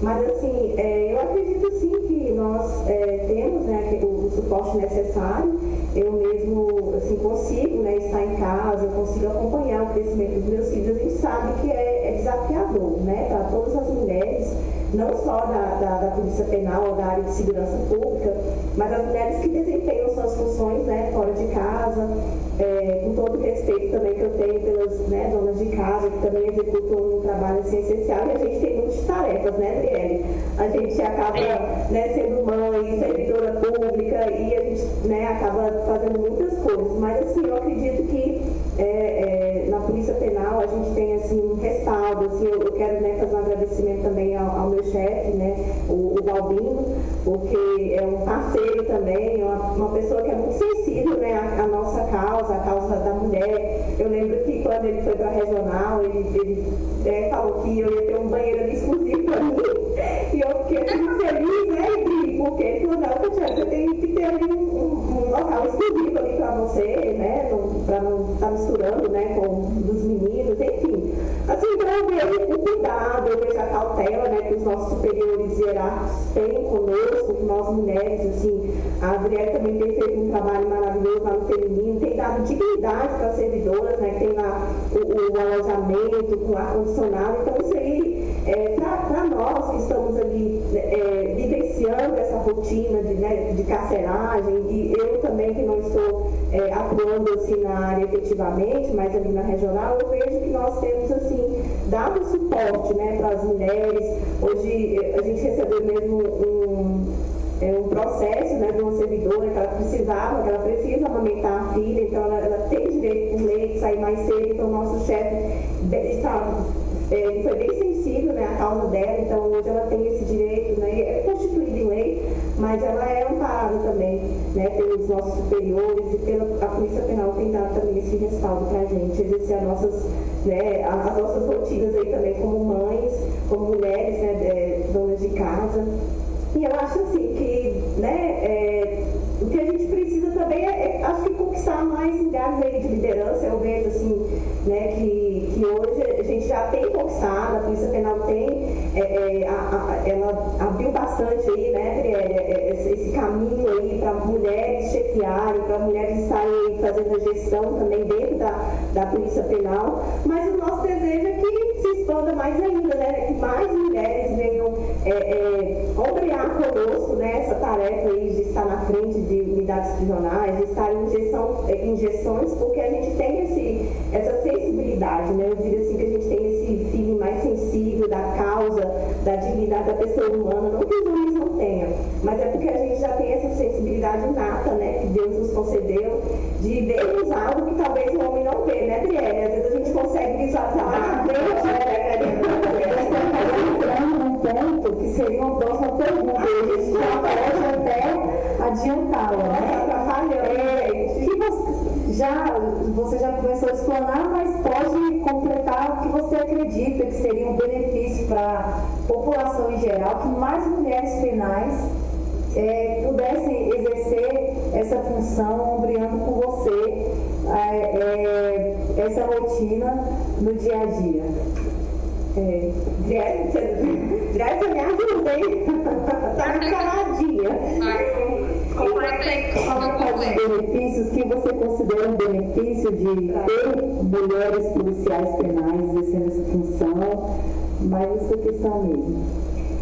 Mas assim, eu acredito sim que nós temos, né, o suporte necessário. Eu mesmo assim, consigo, né, estar em casa, eu consigo acompanhar o crescimento dos meus filhos. A gente sabe que é desafiador, né, para todas as mulheres, não só da Polícia Penal ou da área de segurança pública, mas as mulheres que desempenham suas funções, né, fora de casa, com todo o respeito também que eu tenho pelas, né, donas de casa, que também executam um trabalho assim, essencial, e a gente tem muitas tarefas, né, Adriele? A gente acaba, né, sendo mãe, servidora pública, e a gente, né, acaba fazendo muitas coisas, mas assim, eu acredito que na Polícia Penal a gente tem assim, um respaldo, assim, eu quero, né, fazer um agradecimento também ao meu chefe, né, o Balbino, porque é um parceiro também, uma pessoa que é muito sensível, né, à nossa causa, a causa da mulher. Eu lembro que quando ele foi para a regional, ele falou que eu ia ter um banheiro exclusivo para mim, e eu fiquei muito feliz, né, porque ele falou, não, você tem que ter ali um local exclusivo ali para você, né, para não estar misturando, né, com dos meninos, enfim. Assim, então eu vejo o cuidado, eu vejo a cautela, né, que os nossos superiores hierárquicos têm conosco, que nós mulheres, assim, a Adriele também tem feito um trabalho maravilhoso lá no feminino, tem dado dignidade para as servidoras, né, que tem lá o alojamento com ar-condicionado, então isso aí, para nós que estamos ali vivenciando essa rotina de carceragem, e eu também que não estou atuando assim na área efetivamente, mas ali na regional, eu vejo que nós temos assim, dado suporte, né, para as mulheres. Hoje a gente recebeu mesmo um processo, né, de uma servidora que ela precisa amamentar a filha, então ela tem direito por lei de sair mais cedo, então o nosso chefe ele foi bem sensível, né, à causa dela, então hoje ela tem esse direito, né, é constituído em lei, mas ela é amparada também, né, pelos nossos superiores e pela Polícia Penal tem dado também esse respaldo para a gente, exercer as nossas rotinas aí também como mães, como mulheres, né, donas de casa. E eu acho assim que, né, o que a gente precisa também acho que conquistar mais lugares aí de liderança. Eu vejo assim, né, que hoje a gente já tem conquistado, a Polícia Penal tem, ela abriu bastante aí, né, Adriele, esse caminho aí para mulheres chefiarem, para mulheres estarem fazendo a gestão também dentro da Polícia Penal, mas o nosso desejo é que se expanda mais ainda, né, que mais mulheres venham ombrear conosco, né, essa tarefa aí de estar na frente de unidades prisionais, de estar em gestões, porque a gente tem essa sensibilidade, né, eu digo assim que a gente tem esse feeling mais sensível da causa, da dignidade da pessoa humana, não que os homens não tenham, mas é porque a gente já tem essa sensibilidade inata, né, que Deus nos concedeu, de vermos algo que talvez o homem não vê, né, Adriele? Às vezes a gente consegue visualizar lá na frente, ponto que seria uma próxima pergunta, a gente já pode até adiantá-la, né? Você já começou a explanar, mas pode completar o que você acredita que seria um benefício para a população em geral, que mais mulheres penais pudessem exercer essa função, ombreando com você essa rotina no dia a dia. Direto me ajuda, hein? Tá caladinha. Quais os benefícios que você considera um benefício de ter mulheres policiais penais exercendo essa função, mais essa questão mesmo?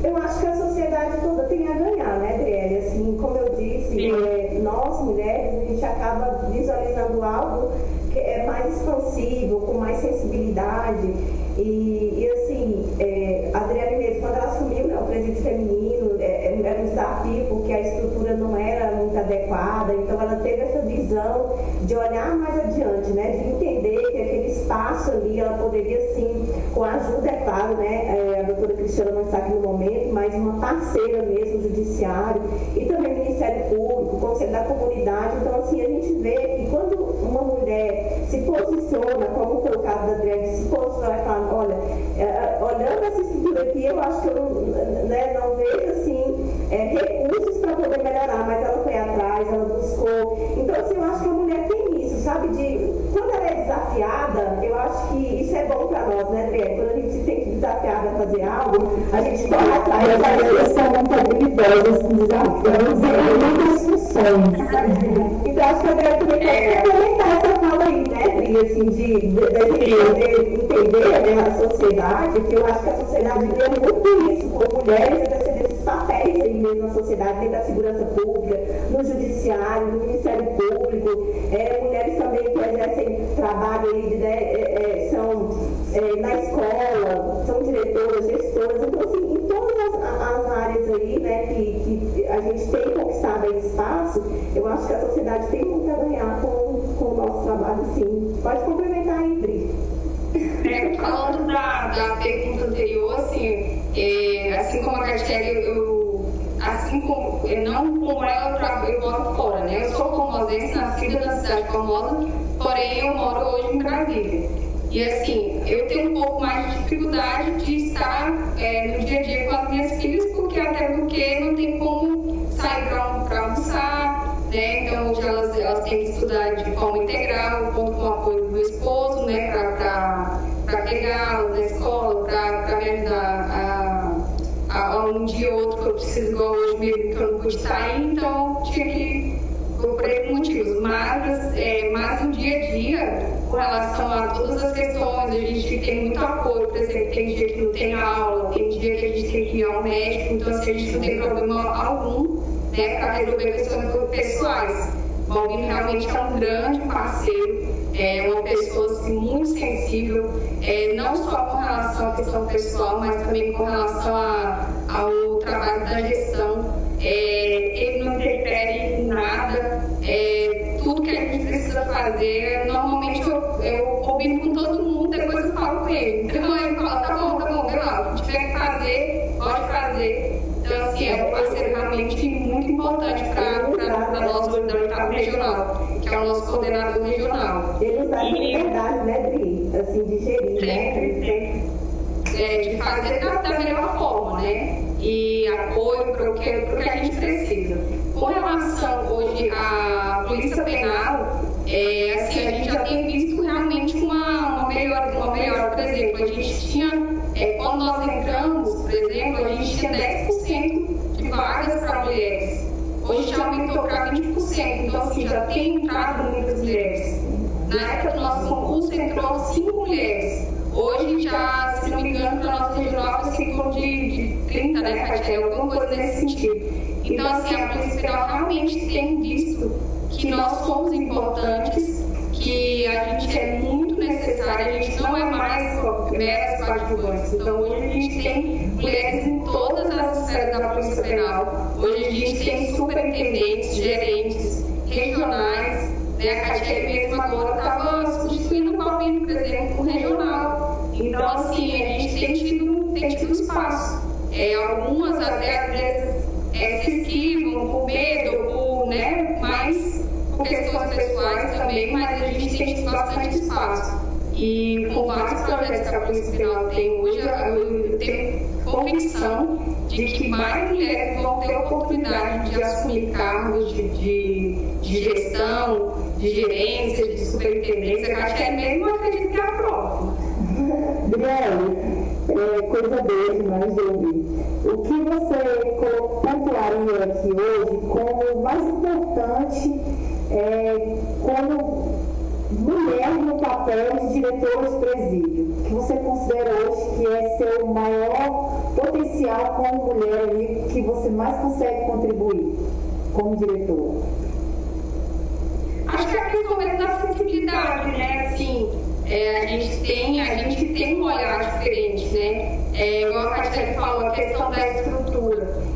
Eu acho que a sociedade toda tem a ganhar, né, Adriele? Assim, como eu disse, nós mulheres, a gente acaba visualizando algo que é mais expansivo, com mais sensibilidade. E assim, a Adriele mesmo, quando ela assumiu, né, o presídio feminino, era um desafio, porque a estrutura não era muito adequada, então ela teve essa visão de olhar mais adiante, né, de entender que aquele espaço ali, ela poderia sim, com a ajuda, é claro, né, a doutora Cristiana não está aqui no momento, mas uma parceira mesmo, o Judiciário, e também o Ministério Público, o Conselho da Comunidade. Então assim, a gente vê que quando uma mulher se posiciona, como foi o caso da Adriele, se posiciona e fala, olha, olhando essa estrutura aqui, eu acho que eu não vejo assim, recursos para poder melhorar, mas ela foi atrás, ela buscou. Então assim, eu acho que a mulher tem isso, sabe, quando ela é desafiada, eu acho que isso é bom para nós, né, Adriele? Quando a gente gente se sente desafiada a fazer algo, a gente corre atrás. As pessoas são muito habilidosas com desafios e muitas funções. Então, acho que a André também quer complementar essa fala aí, né, Pri, assim, de gente poder entender, né, a sociedade, que eu acho que a sociedade vê muito isso, com mulheres exercendo esses papéis aí mesmo na sociedade, dentro da segurança pública, no judiciário, no Ministério Público, mulheres também que exercem trabalho aí, são na escola, são diretoras, gestoras, então assim, em todas as áreas aí, né, que a gente tem conquistado aí espaço, eu acho que a sociedade tem muito a ganhar com o nosso trabalho, sim. Pode complementar aí, Pri. Falando da pergunta anterior, assim como a Castelle, assim como, não como ela, eu moro fora, né? Eu sou formosense, nascida na cidade de Formosa, porém eu moro hoje em Brasília. E assim, eu tenho um pouco mais de dificuldade de estar no dia a dia com as minhas filhas, até porque não tem como sair para almoçar, né? Então hoje elas têm que estudar de forma integral, conto com o apoio do meu esposo, né? Para pegá-las na escola, para me ajudar um dia ou outro que eu preciso, igual hoje mesmo que eu não pude sair, então tinha que, por esses motivos. Mas no dia a dia, com relação a todas as questões, a gente tem muito apoio, por exemplo, tem dia que não tem aula, tem dia que a gente tem que ir ao médico, então assim, a gente não tem problema algum, né, para resolver questões pessoais. O Balbino realmente é um grande parceiro, é uma pessoa assim, muito sensível, não só com relação à questão pessoal, mas também com relação ao trabalho da gestão. Ele não interfere em nada, tudo que a gente precisa fazer, normalmente eu combino com todo mundo, depois eu falo com ele. Então ele fala, tá bom, legal, se tiver que fazer, pode fazer. Então, assim, é um parceiro realmente muito importante para nós do Mercado Regional, que é o nosso coordenador regional. Ele está com liberdade, né, Pri? Assim, de gerir, sempre. De fazer da melhor forma, né? E apoio para o que a gente precisa. Com relação hoje à Polícia Penal, assim, a gente já tem visto realmente uma melhora. Por exemplo, a gente tinha, quando nós entramos, por exemplo, a gente tinha 10% de vagas para mulheres. Hoje já aumentou para 20%, então assim, já tem entrado muitas mulheres. Na época do nosso concurso entrou 5 mulheres. Hoje já, se não me engano, para a nossa regional é ciclo de 30, né, Castelle? Alguma coisa nesse sentido. Então, assim, a Polícia Penal realmente tem visto que nós somos importantes, que a gente é muito necessário, a gente não é mais meras coadjuvantes. Então, hoje a gente tem mulheres em todas as esferas da Polícia Penal. Hoje a gente tem superintendentes, gerentes regionais, né? A Castelle mesmo agora estava substituindo o Balbino, por exemplo, com o regional. Então, assim, a gente tem tido espaço. Algumas até às vezes se esquivam por medo, né? Mas por questões pessoais também, mas a gente tem tido bastante espaço. E com vários projetos que a Polícia Penal tem hoje, eu tenho convicção de que mais mulheres vão ter a oportunidade de assumir cargos de gestão, de gerência, de superintendência. Eu acho que mesmo acredito que é a prova. Adriane, coisa boa demais de ouvir. O que você pontuaria aqui hoje como mais importante como mulher no papel de diretora de presídio, que você considera hoje que é seu maior potencial como mulher ali, que você mais consegue contribuir como diretora? Acho que é a questão da sensibilidade, né? Assim, a gente tem um olhar diferente, né? Igual a Castelle falou, a questão da estrutura.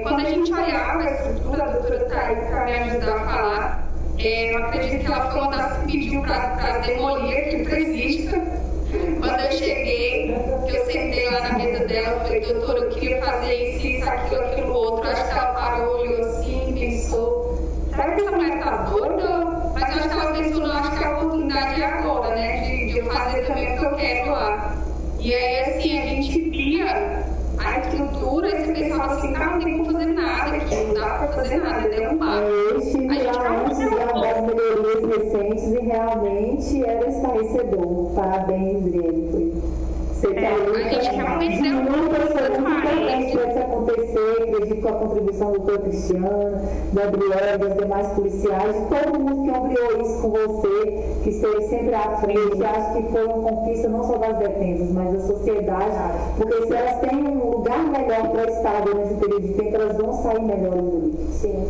Quando a gente olhava a estrutura, a doutora está aí para me ajudar a falar. Eu acredito que ela foi uma das que pediu para demolir aquele presídio. Quando eu cheguei, que eu sentei lá na mesa dela, eu falei, doutora, eu queria fazer isso, aquilo, outro. Acho que ela parou, olhou assim, pensou, será que essa mulher está doida? Mas eu acho que ela pensou, não, acho que a oportunidade é agora, né, de eu fazer também o que eu quero lá. E aí, assim, a gente via a estrutura e você pensava assim, cara, não tem como fazer nada aqui, não dá para fazer nada, derrubar. Eu estive lá antes das melhorias recentes e realmente era estarrecedor. Parabéns, Adriane, foi Você está A gente realmente deu muitas coisas importantes para isso acontecer. Acredito com a contribuição do doutor Cristiano, do Adriel, das demais policiais, de todo mundo que ampliou isso com você, que esteve sempre à frente. Acho que foi uma conquista não só das defensas, mas da sociedade, porque se elas têm um lugar melhor para estar durante o período de tempo, elas vão sair melhores do lixo. Sim.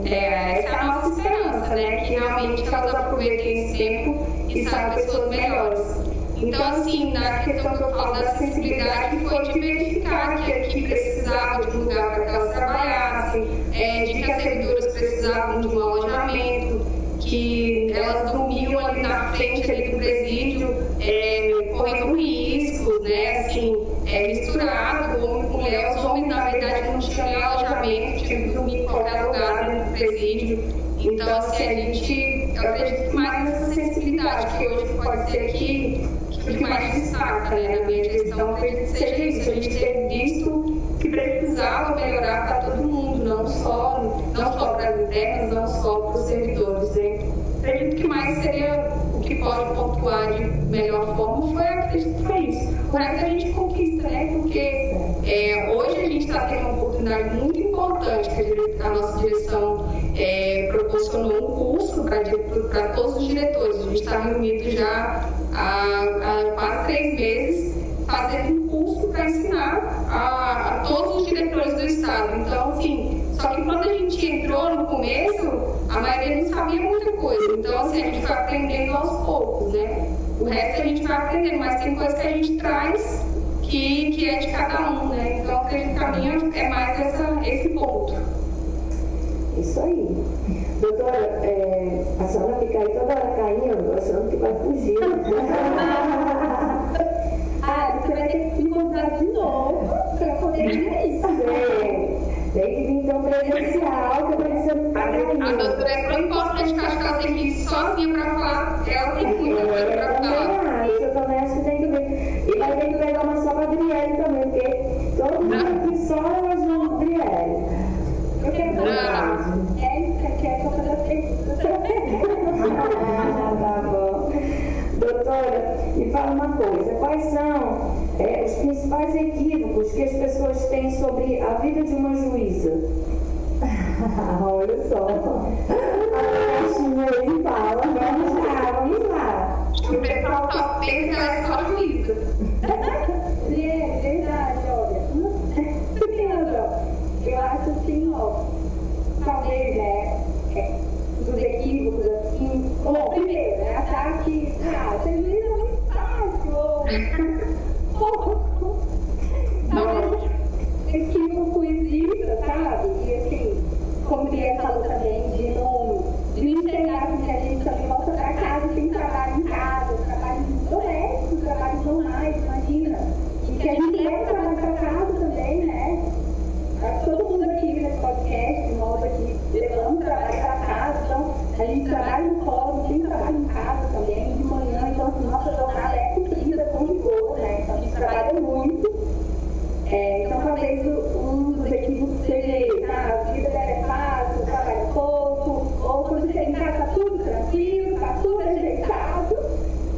Essa é a nossa esperança, né? Que realmente elas aproveitem esse tempo e saiam pessoas melhores. Então, assim, na questão que eu falo da sensibilidade, foi de verificar que precisava de um lugar para que elas trabalhassem, de que as servidoras precisavam de um alojamento, que elas dormiam ali na frente ali do presídio, correndo risco, né? Assim, misturado, homem com mulher. Os homens, na verdade, não tinham nem alojamento, tinham que dormir em qualquer lugar dentro do presídio. Então, assim, eu acredito mais nessa sensibilidade, que hoje pode ser que mais destaca, né, na minha gestão, acredito que seja isso. A gente ter visto que precisava melhorar para todo mundo, não só para as internas, não só para os servidores, né? Acredito que mais seria o que pode pontuar de melhor forma, acredito que foi isso. O resto a gente conquista, né? Porque hoje a gente está tendo uma oportunidade muito importante que a nossa direção proporcionou um curso para todos os diretores. A gente está reunido já há quase 3 meses fazendo um curso para ensinar a todos os diretores do estado. Então, assim, só que quando a gente entrou no começo, a maioria não sabia muita coisa. Então, assim, a gente vai aprendendo aos poucos, né? O resto a gente vai aprendendo, mas tem coisas que a gente traz que é de cada um, né? Então, o que a gente caminha é mais esse ponto. Isso aí. Doutora, a senhora fica aí toda hora caindo, achando que vai fugir. Você vai ter que me contar de novo para poder ver isso. Tem que vir então presencial, que você não está caindo. A doutora é tão importante que acho que ela tem que ir sozinha para falar. Ela tem que ir para falar. Eu também acho que tem que ver. E vai ter que pegar uma só para a Adriele também, porque todo mundo aqui só é João Adriele. Eu quero falar. Quer que eu faça Tá bom. Doutora, me fala uma coisa, quais são os principais equívocos que as pessoas têm sobre a vida de uma juíza? Olha só. A caixinha aí fala. Vamos lá. O pessoal só pensa que ela é só juíza. É verdade, olha. Eu acho assim, talvez, dos equívocos, assim. Bom, primeiro, achar que, você juíza é muito fácil. Mas, equívoco existe, sabe? E, assim, como Bia falou também, de não enxergar que a gente também volta para casa, tem trabalho em casa, trabalho doméstico, trabalho normais, imagina. E que a gente leva trabalho para casa também, né? Acho que todo mundo aqui nesse podcast, nós aqui, levamos trabalho para casa, então a gente trabalha no colo, tem trabalho em casa também, de manhã, então assim, nossa jornada é cumprida com rigor, né? Então a gente trabalha muito. Então talvez um dos equívocos seja a vida é fácil, trabalha pouco, ou quando chega em casa está tudo tranquilo, está tudo ajeitado,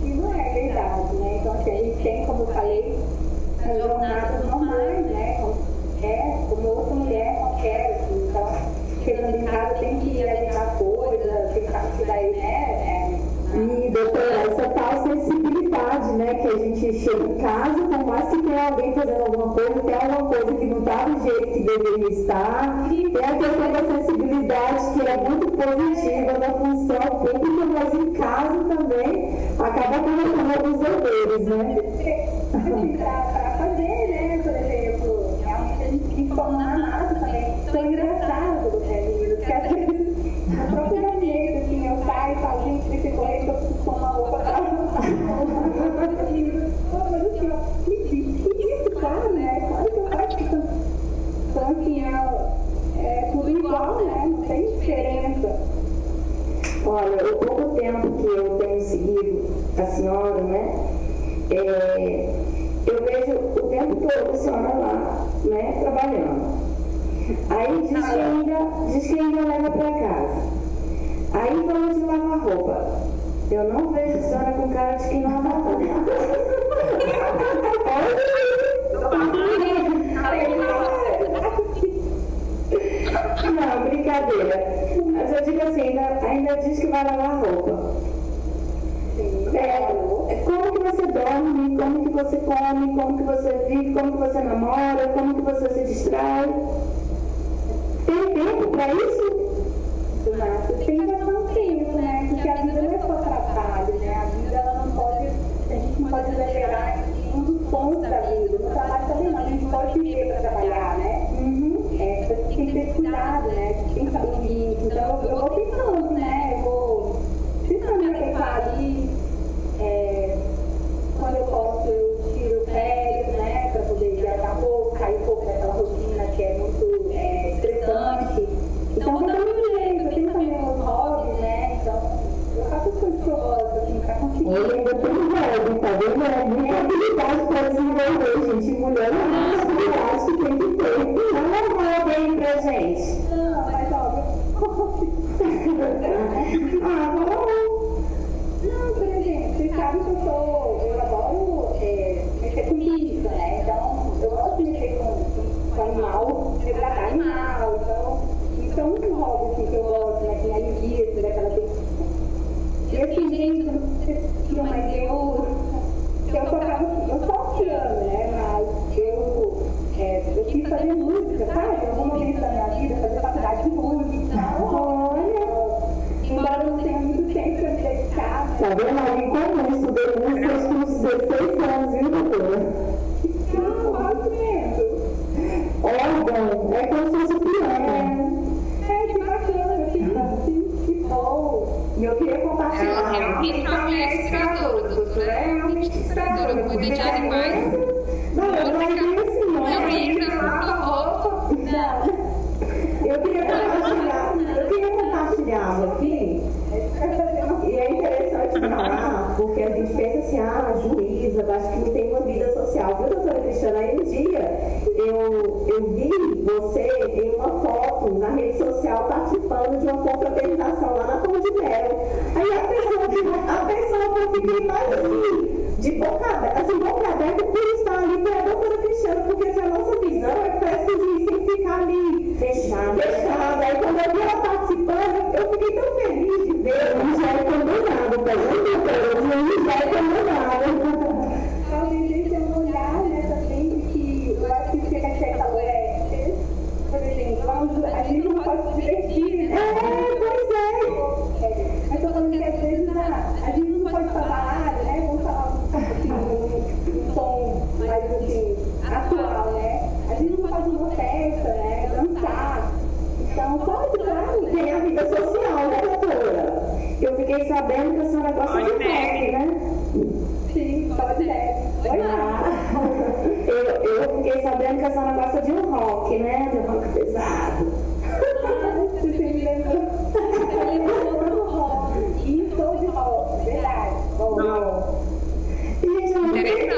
e não é verdade, né? Então assim, a gente tem, como eu falei, as jornadas normais, né? Como outra mulher qualquer, assim, então chegando em casa tem que ajeitar coisas, tem que daí, né? E, doutora, essa tal sensibilidade, né, que a gente chega em casa, por mais que tenha alguém fazendo alguma coisa, tem alguma coisa que não está do jeito que deveria estar, tem a questão da sensibilidade que é muito positiva na função pública, mas em casa também acaba colocando alguns deveres, né? Para fazer, né, por exemplo, realmente a gente tem que formar nada também. Foi engraçado, né, porque às vezes a própria amiga, assim, meu pai e fala, gente, esse colete eu preciso tomar roupa pra mas assim, ó, isso, claro, né, claro que eu faço. Então, assim, é tudo igual, né, não tem diferença. Olha, o pouco tempo que eu tenho seguido a senhora, né, eu vejo o tempo todo a senhora lá, né, trabalhando. Aí diz que ainda leva para casa. Aí vamos lavar roupa. Eu não vejo a senhora com cara de quem lava roupa. brincadeira. Mas eu digo assim, ainda diz que vai lavar roupa. Como que você dorme, como que você come, como que você vive, como que você namora, como que você se distrai. Tem tempo para isso? Exato. Tem que dar um tempo, né? Porque a vida não é só trabalho, né? A vida, ela não pode, a gente não pode exagerar em um dos pontos da vida. No trabalho também não, a gente pode viver para trabalhar, né? Tem que ter cuidado, né? Tem que saber o limite. Então, eu vou tentando, né? Eu vou tentando me adequar ali. Quando eu posso, eu tiro férias, né? Para poder viajar um pouco, sair um pouco daquela rotina que é muito estressante. Então, vou dando um jeito, eu tenho também meus hobbies, né? Então, eu faço as coisas que eu gosto, assim, pra conseguir. Ele ainda tem hobby, tá vendo? Muita habilidade para desenvolver, gente. Mulher não é uma habilidade que tem que ter. Não é um hobby aí pra gente. Não, mas óbvio. Não, por exemplo, vocês sabem que eu adoro mexer com mídia, né? Então, eu gosto de mexer com animal, retratar animal, então é um hobby assim, que eu gosto, né? Que nem a Ligia, né? Ela tem. E assim, gente, mas eu tocava, eu toco piano, né? Mas eu quis fazer música, sabe? Algum momento da minha vida, fazer faculdade de música. Embora não tenha muito tempo para me dedicar. Tá vendo? Alguém comum, estudei música acho que uns 16 anos, viu, doutora? Não, gosto mesmo. Órgão, é como se fosse piano. Que bacana, que bom. E eu queria compartilhar. Ela realmente é inspiradora, doutora. É realmente inspiradora. Cuida de animais. Não, eu não é assim, não é? Brinca, lava roupa. Não. Eu queria compartilhar aqui. E é interessante falar, porque a gente pensa assim, a juíza, acho que não tem uma vida social. Viu, doutora Cristiana? Aí um dia eu vi você em uma foto na rede social participando de uma confraternização lá na Ponte de Mel. Aí a pessoa eu fiquei mais assim, de boca aberta por estar ali para a doutora Cristiana, porque essa nossa visão é que parece que o juiz tem que ficar ali fechado. Aí quando eu vi ela participando, eu fiquei tão feliz de ver. O já é condenado, tá vendo? O já é condenado. Talvez tem um olhar, né, também, que eu acho que fica certa por exemplo, a gente não pode se divertir, né? Pois é. Mas eu tô falando que às vezes a gente não pode falar, né? Vamos falar assim, um tom mais assim, atual, né? A gente não pode ir numa festa, né? Dançar. Então, pode, claro. Tem a vida social, né, doutora? Eu fiquei sabendo que a senhora gosta de rock, né? Sim, pode ser. Eu fiquei sabendo que a senhora gosta de um rock, né? De um rock pesado. Você me lembrou do rock. E sou de rock, verdade. Não. Gente, eu não sei quem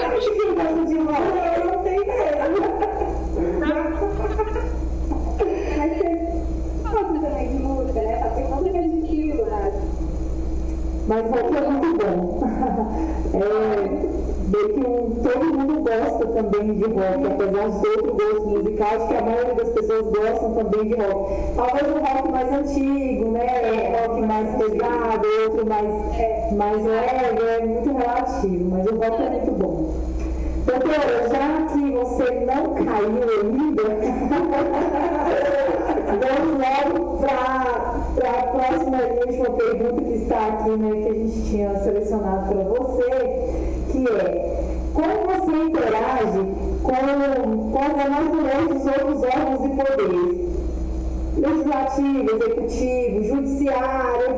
gosta de rock. Eu não tenho mesmo. Mas você gosta também de música, né? Tá pensando que é de estilo, né? Mas rock é muito bom. Ver que todo mundo gosta também de rock, apesar de outro gosto musical, que a maioria das pessoas gostam também de rock. Talvez um rock mais antigo, né? Rock mais pesado, outro mais leve, é muito relativo, mas o rock é muito bom. Doutora, já que você não caiu ainda, vamos logo para a próxima e última pergunta que está aqui, né, que a gente tinha selecionado para você, que é: como você interage com as demais mulheres dos outros órgãos e poderes? Legislativo, executivo, judiciário,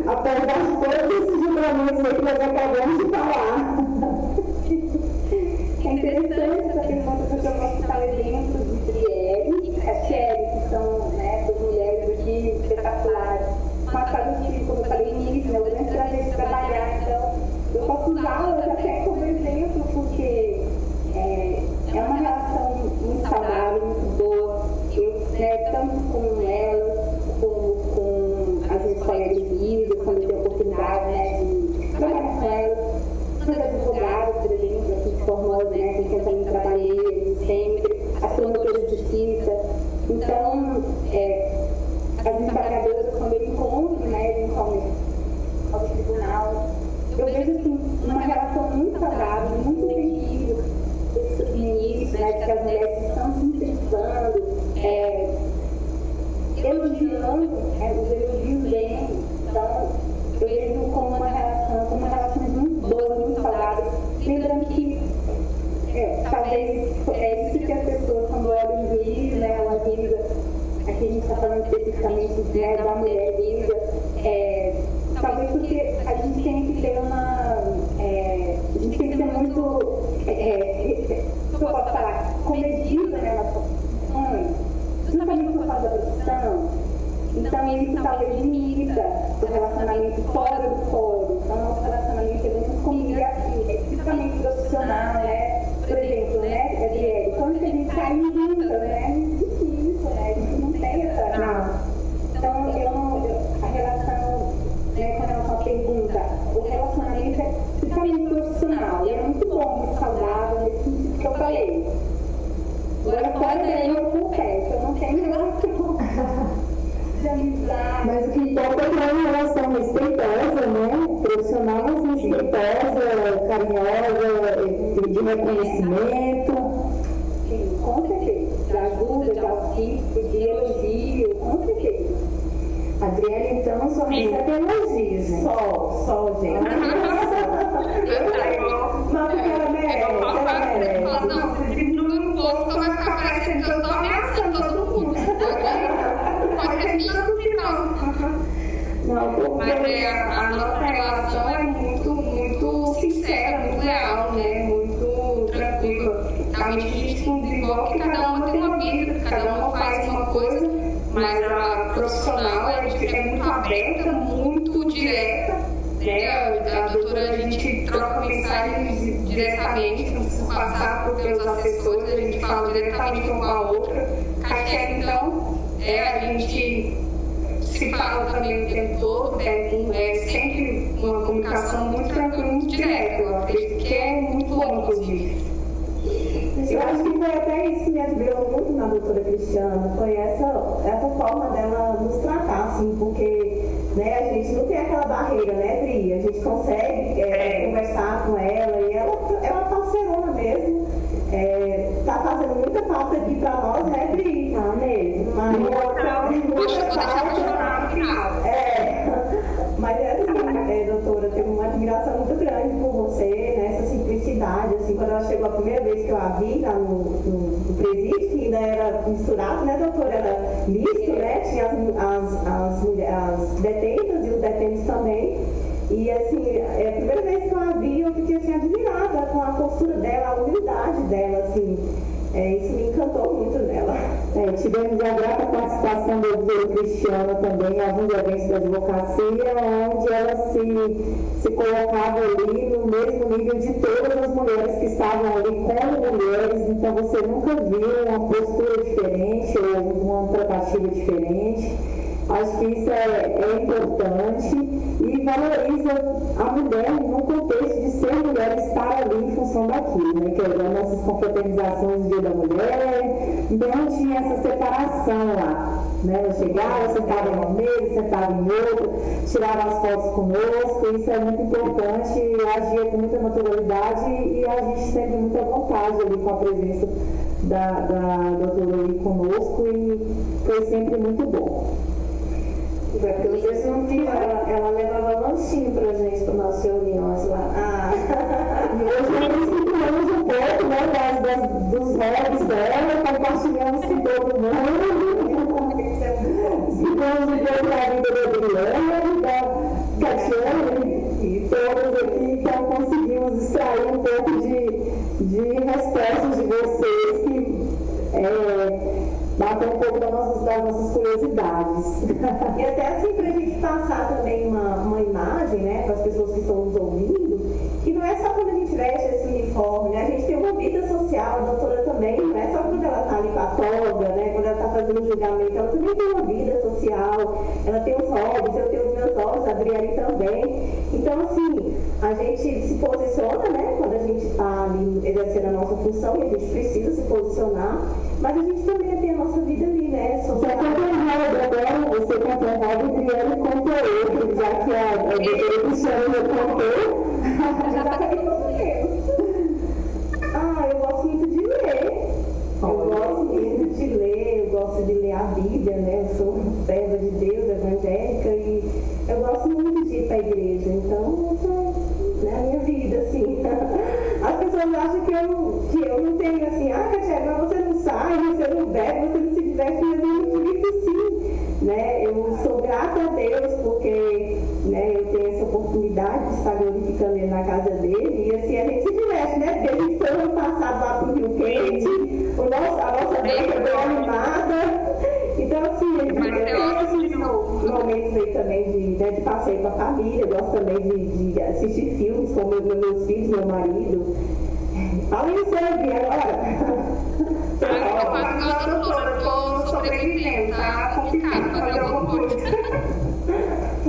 apesar de todos esses julgamentos aí que nós acabamos de falar. É interessante essa pergunta, porque eu posso citar exemplos de Trielle, que são, né, as mulheres aqui espetaculares. Mas fazem tipo, como eu falei no início, né, o grande prazer de trabalhar. Então, eu posso usá-las até como exemplo, porque é uma relação muito saudável, muito boa. Eu, né, tanto com elas, com as minhas colegas de vida, quando eu tenho a oportunidade, né, de trabalhar com elas. Todas as advogadas, por exemplo, aqui formando, né, com quem eu também trabalhei sempre, atuando pela justiça. Então, os elogios vêm, então eu vejo como uma relação muito boa, muito saudável. Lembrando que talvez é isso que as pessoas, quando olham o juiz, né, ela diga, aqui a gente está falando especificamente, né, da mulher diga, talvez porque a gente tem que ter a gente tem que ser muito, como eu posso falar, comedida, né, nas posições, justamente por causa da profissão. Então isso talvez limita o relacionamento fora do fórum. Então nosso relacionamento é muito comigo assim, especificamente profissional, né? Por exemplo, né, Adriele, quando a gente sai juntas, né, é muito difícil, né? A gente não tem essa. Então a relação, né, com relação à pergunta, o relacionamento é especificamente profissional. E é muito bom, muito saudável, nesse sentido que eu falei. Agora fora daí eu confesso, eu não tenho relação. Mas o que importa é criar uma relação respeitosa, né? Profissional, mas respeitosa, carinhosa, de reconhecimento. Sim, com certeza. De ajuda, de auxílio, de elogio, com certeza. Adriele, então, só recebe elogios, gente. Só, gente. Mas porque ela merece, Não, se diminuir um pouco, vai ficar parecendo que eu tô ameaçando todo mundo. Pode ser tanto que não. Não, porque... Mas a nossa relação é muito sincera, muito leal, né? Muito tranquila. A gente não desenvolve, cada uma tem uma vida, cada uma faz uma coisa, mas a profissional é muito aberta, muito direta, né? A doutora, a gente troca mensagens diretamente, não precisa passar por pelos assessores, a gente fala diretamente uma com a outra. Cacheta, então, a gente se fala também o tempo todo, é sempre uma comunicação muito tranquila, muito direta. Eu acredito que é muito bom, inclusive. Eu acho que foi até isso que me admirou muito na doutora Cristiana, foi essa forma dela nos tratar, assim, porque, né, a gente não tem aquela barreira, né, Dri? A gente consegue conversar com ela e ela é uma parceirona mesmo. Tá fazendo muita falta aqui pra nós, né, Dri? Tá mesmo. Mas mas assim, doutora, tenho uma admiração muito grande por você, né, essa simplicidade, assim, quando ela chegou a primeira vez que eu a vi lá no presídio, que ainda era misturado, né, doutora? Era misto, né? Tinha as detentas e os detentos também. E assim, a primeira vez que eu a vi, eu fiquei assim, admirada com a postura dela, a humildade dela, assim. Isso me encantou muito nela. Tivemos a grata participação da doutora Cristiana também em alguns eventos da advocacia, onde ela se colocava ali no mesmo nível de todas as mulheres que estavam ali como mulheres, então você nunca viu uma postura diferente ou uma tratativa diferente. Acho que isso é importante e valoriza a mulher no contexto de ser mulher e estar ali em função daquilo, né? Que é as nossas confraternizações do Dia da Mulher, então não tinha essa separação lá, né? Ela chegava, sentava em uma mesa, sentava em outra, tirava as fotos conosco, isso é muito importante, agia com muita naturalidade e a gente sempre muito à vontade ali com a presença da doutora ali conosco e foi sempre muito bom. Porque vocês não tinham, ela levava lanchinho pra gente, para nossas reuniões lá. E hoje nós explicamos um pouco, né, dos hobbies dela, compartilhamos com todo mundo. Explicamos um pouco da vida da Adriele, da Catiane, e todos aqui, então conseguimos extrair um pouco de respostas de vocês que batem um pouco das nossas curiosidades. E até assim, para a gente passar também uma imagem, né, para as pessoas que estão nos ouvindo, que não é só quando a gente veste esse uniforme, né, a gente tem uma vida social, a doutora também, não é só quando ela está ali com a toga, né, quando ela está fazendo o julgamento, ela também tem uma vida social, ela tem os hobbies, eu tenho os meus hobbies, a Adriele também. Então, assim, a gente se posiciona, né, quando a gente está ali exercendo a nossa função, e a gente precisa se posicionar, mas a gente também tem a nossa vida ali, né, social. Você contou um hobby, Adriele contou outro, já que a doutora Cristiana já contou. Exatamente como eu gosto muito de ler. Eu gosto muito de ler, eu gosto de ler a Bíblia, né? Eu sou serva de Deus, pessoas acham que eu não tenho assim, Catiele, mas você não sai, você não bebe, você não se diverte, mas eu digo sim, né? Eu sou grata a Deus porque, né, eu tenho essa oportunidade de estar glorificando Ele na casa dele, e assim a gente se diverte, né? Porque a gente foi ano passado lá pro Rio Quente, a nossa noite é bem animada. Então, assim, eu tenho esses momentos aí também de passeio com a família, gosto também de assistir filmes com meus filhos, meu marido. Fala isso aí, agora. Eu tô sobrevivendo, tá complicado fazer alguma coisa.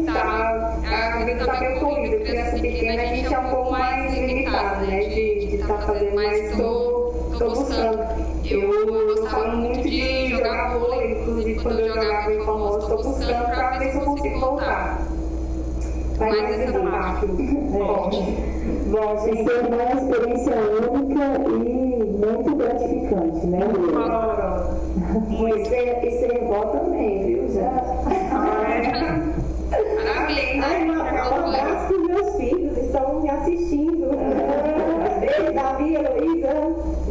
A vida tá meio corrida, criança pequena, a gente é um pouco mais limitado, né, de estar fazendo, mas tô buscando. Eu gostava muito de jogar vôlei, inclusive quando eu jogava em Formosa, estou buscando para ver se eu consigo voltar. Mas essa parte. Bom, gente, é uma experiência única e muito gratificante, né, Lívia? E ser avó também, viu, já? Um abraço para os meus filhos, estão me assistindo. Beijo, Davi, Heloísa,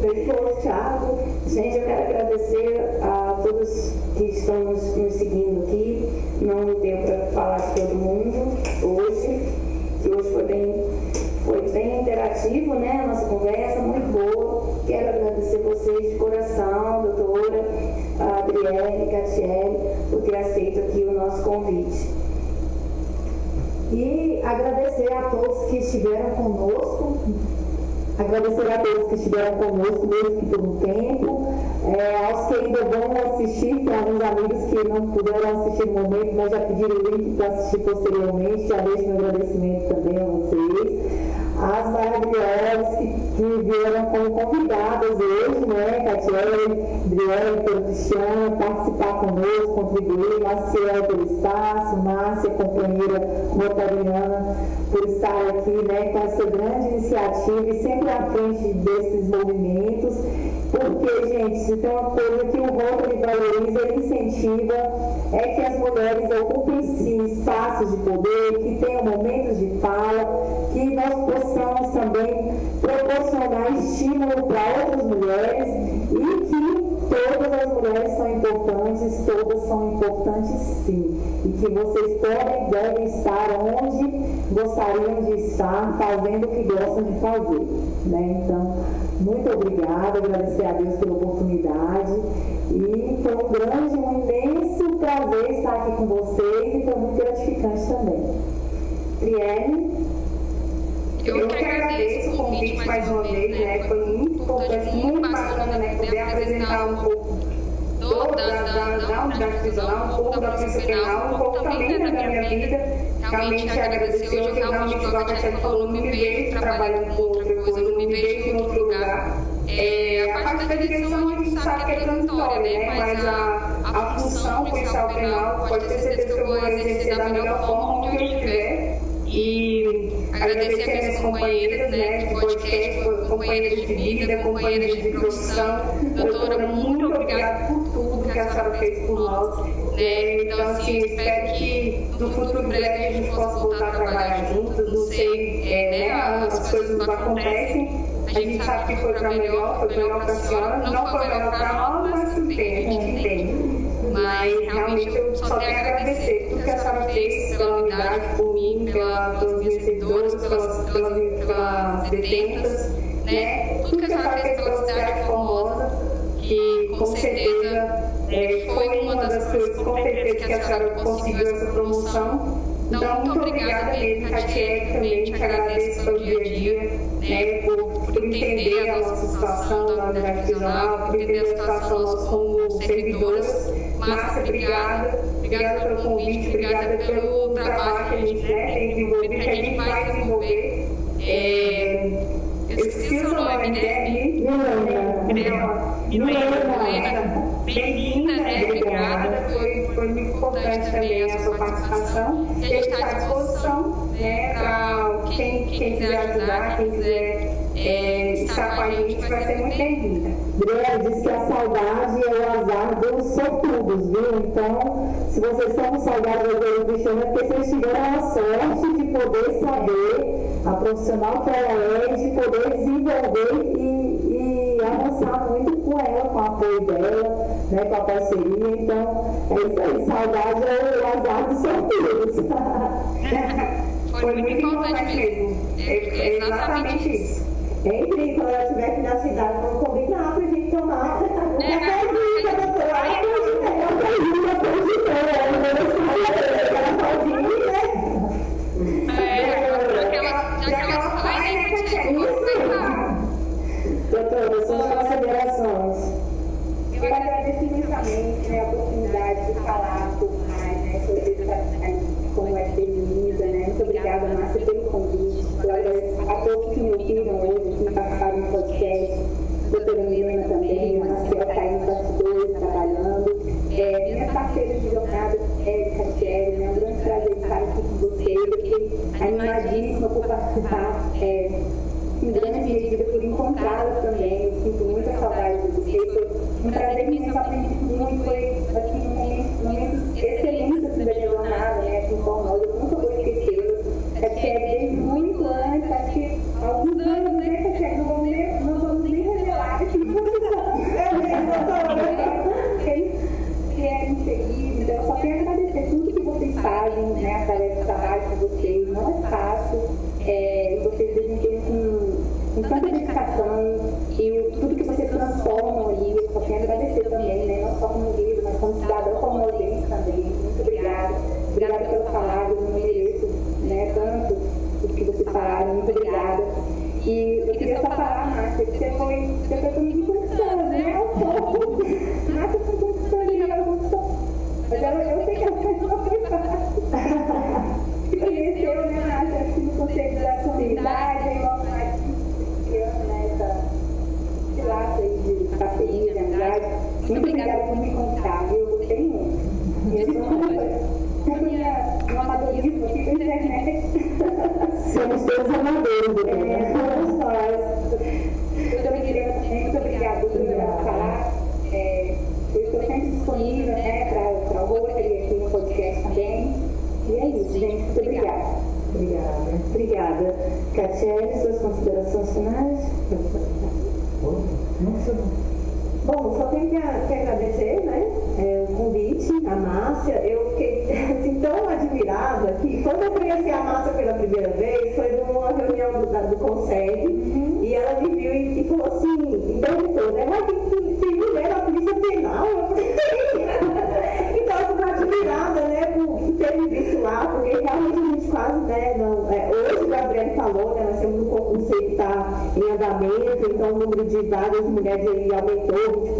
meu esposo, Thiago. Gente, eu quero agradecer a todos que estão nos seguindo aqui. Não deu para falar de todo mundo hoje, que hoje foi bem interativo, né? A nossa conversa, muito boa. Quero agradecer vocês de coração, doutora, a Adriele, Catiele, por ter aceito aqui o nosso convite. E agradecer a todos que estiveram conosco. Agradecer a todos que estiveram conosco, mesmo que por um tempo. Aos que ainda vão assistir, tem alguns amigos que não puderam assistir no momento, mas já pediram o link para assistir posteriormente. Já deixo meu agradecimento também a vocês. As maravilhosas que vieram como convidadas hoje, né? Catiele, Adriele, Cristiana, participar conosco, contribuir, Marcela pelo espaço, Márcia, companheira rotariana, por estar aqui, né, com essa grande iniciativa e sempre à frente desses movimentos. Porque, gente, se tem uma coisa que o Rotary valoriza, ele incentiva, é que as mulheres ocupem sim espaços de poder, que tenham momentos de fala, que nós possamos também proporcionar estímulo para outras mulheres e que todas as mulheres são importantes, todas são importantes sim. E que vocês podem e devem estar onde gostariam de estar, fazendo o que gostam de fazer, né? Então, muito obrigada, agradecer a Deus pela oportunidade e foi um grande, um imenso prazer estar aqui com vocês e foi muito gratificante também. Adriele? Eu que agradeço o convite mais uma vez, né? Foi muito importante, muito bacana, né? Poder apresentar um pouco da unidade prisional, um pouco da polícia penal, um pouco também da minha vida. Realmente agradecer hoje, eu realmente, igual a Catiele falou, não me vejo trabalhando com outra coisa, não me vejo em outro lugar. A parte da direção a gente sabe que é transitória, né? Mas a função policial penal, pode ter certeza que eu vou exercer da melhor forma onde eu estiver. E agradecer a minhas companheiras, né, de podcast, companheiras de vida, companheiras de profissão. Doutora, muito obrigada por tudo que a senhora fez por nós. Então, assim, espero que no futuro breve a gente possa voltar a trabalhar juntos. Não sei, as coisas não acontecem. A gente sabe que foi para melhor para a senhora. Não foi melhor para nós, mas tudo bem, a gente entende. Mas realmente eu só tenho a agradecer tudo que a senhora fez pela unidade, por mim, pelas minhas seguidoras, pelas detentas, né? Tudo que a senhora fez pela cidade de Formosa, que com certeza foi uma das coisas, com certeza, que a senhora conseguiu essa promoção. Então, muito obrigada mesmo, Catiele, também te agradeço pelo dia a dia, né, por entender a nossa situação na unidade prisional, por entender a situação nossa como servidoras. Márcia, obrigada pelo convite, obrigada pelo trabalho que a gente tem desenvolvido, que a gente vai desenvolver. Eu esqueci o seu nome, né? Milena. Bem-vinda, né? Obrigada. Foi muito importante também a sua participação. A gente está à disposição, né, para quem quiser ajudar, quem quiser estar com a gente, vai ser muito bem-vinda. Adriele diz que a saudade é o azar dos sortudos, viu? Então, se vocês estão com saudade do Cristiano, é porque vocês tiveram a sorte de poder poder saber a profissional que ela é, de poder desenvolver e avançar muito com ela, com o apoio dela, né, com a parceria. Então, é isso aí, saudade é o azar dos sorteios. Foi muito importante mesmo. É exatamente isso. É incrível, quando ela estiver aqui na cidade, vamos combinar pra gente tomar um cafezinho, doutora. Ai, doutora, suas considerações. Eu agradeço imensamente, né, a oportunidade de falar um pouco mais, né, sobre como é feminina, né. Muito obrigada, Márcia, pelo convite. Eu agradeço a todos que me ouviram hoje, que me participaram no podcast. Doutora Milena também, a Marcela está aí nos bastidores trabalhando. Minhas parceiras de jornada, Érica, Kelly, né, é um grande prazer estar aqui com vocês. Eu fiquei animadíssima por participar. Em grande medida por encontrá-las também. Eu sinto muita saudade de vocês. Foi um prazer imenso, aprendi muito. Foi assim, um momento excelente assim, da minha jornada, né, assim, com nós. Eu nunca vou esquecê-la. A Kelly, desde muito antes, acho que alguns anos, né, Kelly, não vamos nem revelar aqui. Que é infeliz. Então, eu só quero agradecer tudo que vocês fazem, né, através do trabalho de vocês. Não é fácil. Vocês dedicam com tanta dedicação e tudo que vocês transformam ali. Eu só quero agradecer também, né? Não só como líder, mas como cidadão, como audiência também. Muito obrigada. Obrigada pelas palavras, eu não mereço, né, tanto tudo que vocês falaram. Muito obrigada. E eu queria só falar, Márcia, que você foi comigo conquistando, né? Um pouco. Márcia foi conquistando e ela conquistou. Mas eu sei que ela foi fácil. Conheceu, né, Márcia, assim, no conceito da comunidade, a igualdade, criando, né, esse laço aí de parceria, de amizade. Muito obrigada por me contar, viu? Eu gostei muito. Eu sou um amadorismo aqui com a internet. Somos todos amadores, né? Somos nós. Doutora Milena também, muito obrigada, doutora, por falar. Eu estou sempre disponível, né, para o Rotary aqui no podcast também. E é isso, gente. Muito obrigada. Obrigada. Catiele, suas considerações finais? Bom, só tenho que agradecer, né, o convite, a Márcia. Eu fiquei assim, tão admirada que quando eu conheci a Márcia pela primeira vez, foi numa reunião do Conselho, e ela me viu e falou assim, perguntou, né, mas tem mulher na Polícia Penal? Eu falei, então eu fico admirada, né, por ter me visto lá, porque realmente a gente quase, né, hoje o Gabriel falou, né, nós temos um concurso aí que está em andamento, então o número de vagas de mulheres aí aumentou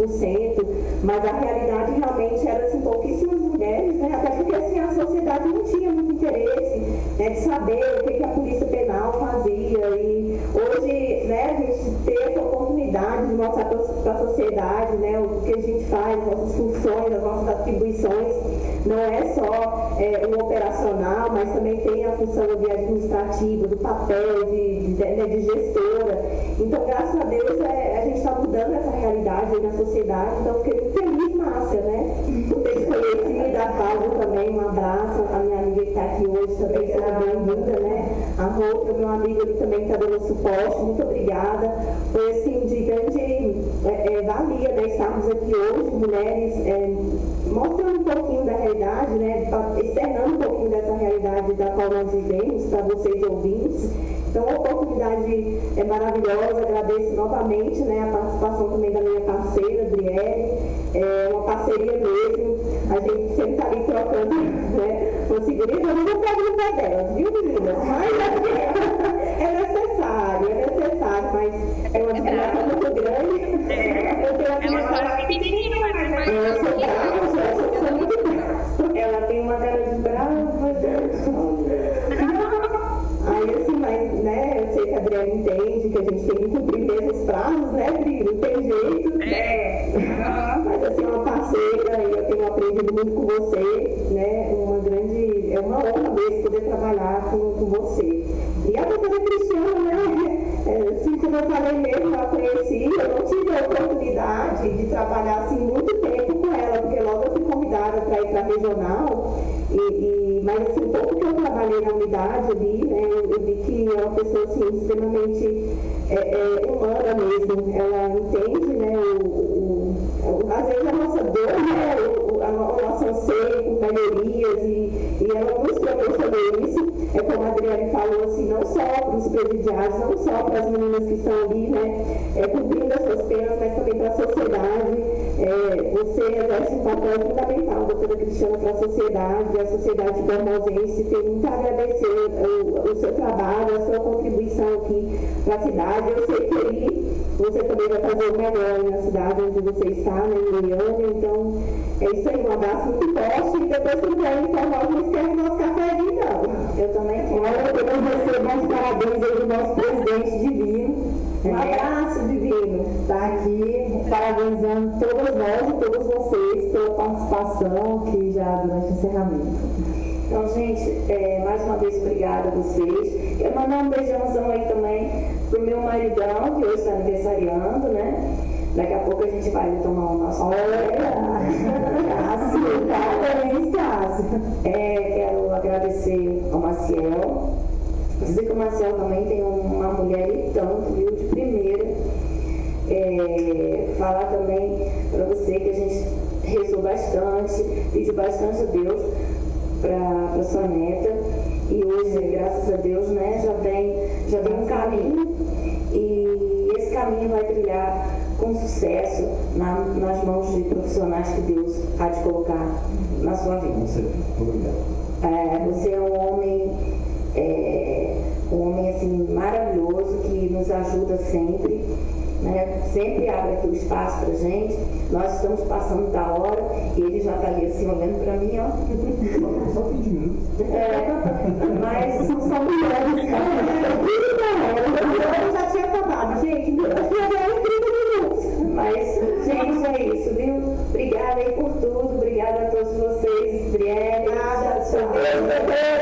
20%, mas a realidade realmente era assim, pouquíssimas mulheres, né, até porque assim, a sociedade não tinha muito interesse, né, de saber o que a Polícia Penal fazia, e hoje, né, a gente ter essa oportunidade de mostrar para a sociedade, né, o que a gente faz, as nossas funções, as nossas atribuições, não é só o operacional, mas também tem a função de administrativa, do papel de gestora. Então, graças a Deus, a gente está mudando essa realidade aí na sociedade. Então, fiquei muito feliz, Márcia, né, por ter te conhecido, a Cláudia também, um abraço, a minha amiga que está aqui hoje também, será bem-vinda, né, a Rota, meu amigo ali também que está dando suporte, muito obrigada. Foi assim, de grande valia, né, estarmos aqui hoje, mulheres, mostrando um pouquinho da realidade, né, externando um pouquinho dessa realidade da qual nós vivemos para vocês ouvintes. Então, a oportunidade é maravilhosa, agradeço novamente, né, a participação também da minha parceira, Adriele, uma parceria mesmo, a gente sempre está ali trocando, né, uma figurinha, eu não vou pegar no pé delas, viu, meninas? Mas é necessário, mas é uma admiração muito grande. Eu tenho ela tem uma cara de brava, aí assim, mas, né, eu sei que a Adriana entende que a gente tem que cumprir mesmo os prazos, né, Bri? Não tem jeito. Mas assim, é uma parceira e eu tenho aprendido muito com você, né, é uma honra mesmo poder trabalhar com você. E a doutora Cristiana, né, assim como eu falei mesmo, eu a conheci, eu não tive a oportunidade de trabalhar assim muito tempo com ela, porque logo eu fui convidada para ir para a regional, Mas assim, um pouco que eu trabalhei na unidade ali, né, eu vi que é uma pessoa assim, extremamente humana mesmo. Ela entende, né, às vezes a nossa dor, né, o nosso anseio por melhorias, e ela nos proporcionou isso. É como a Adriane falou, assim, não só para os presidiários, não só para as meninas que estão ali, né, cumprindo as suas penas, mas também para a sociedade. Você exerce um papel fundamental, doutora Cristiana, para a sociedade formosense. Tem muito a agradecer o seu trabalho, a sua contribuição aqui para a cidade. Eu sei que aí você também vai fazer o melhor na cidade onde você está, né, em Goiânia. Então, é isso aí, um abraço muito forte. E depois que puder informar, não esquece do nosso cafezinho, não. Eu também quero. Eu quero receber os parabéns aí do nosso presidente divino. Um abraço divino. Está aqui parabenizando todas nós e todos vocês pela participação aqui já durante o encerramento. Então, gente, mais uma vez, obrigada a vocês. Quero mandar um beijãozão aí também pro meu maridão, que hoje está aniversariando, né? Daqui a pouco a gente vai tomar o nosso quero agradecer ao Maciel. Dizer que o Maciel também tem uma mulher e tanto, viu, de primeira. Falar também para você que a gente rezou bastante, pediu bastante a Deus para sua neta, e hoje, graças a Deus, né, já vem um caminho, e esse caminho vai trilhar com sucesso nas mãos de profissionais que Deus há de colocar na sua vida. Obrigado. Você é um homem assim, maravilhoso, que nos ajuda sempre, né? Sempre abre aqui o espaço pra gente. Nós estamos passando da hora e ele já está ali assim olhando para mim, ó. Só 20 minutos. Mas são mulheres, eu já tinha acabado, gente. Acho que agora é 30 minutos. Mas, gente, é isso, viu? Obrigada aí por tudo. Obrigada a todos vocês, Brielle. Tchau.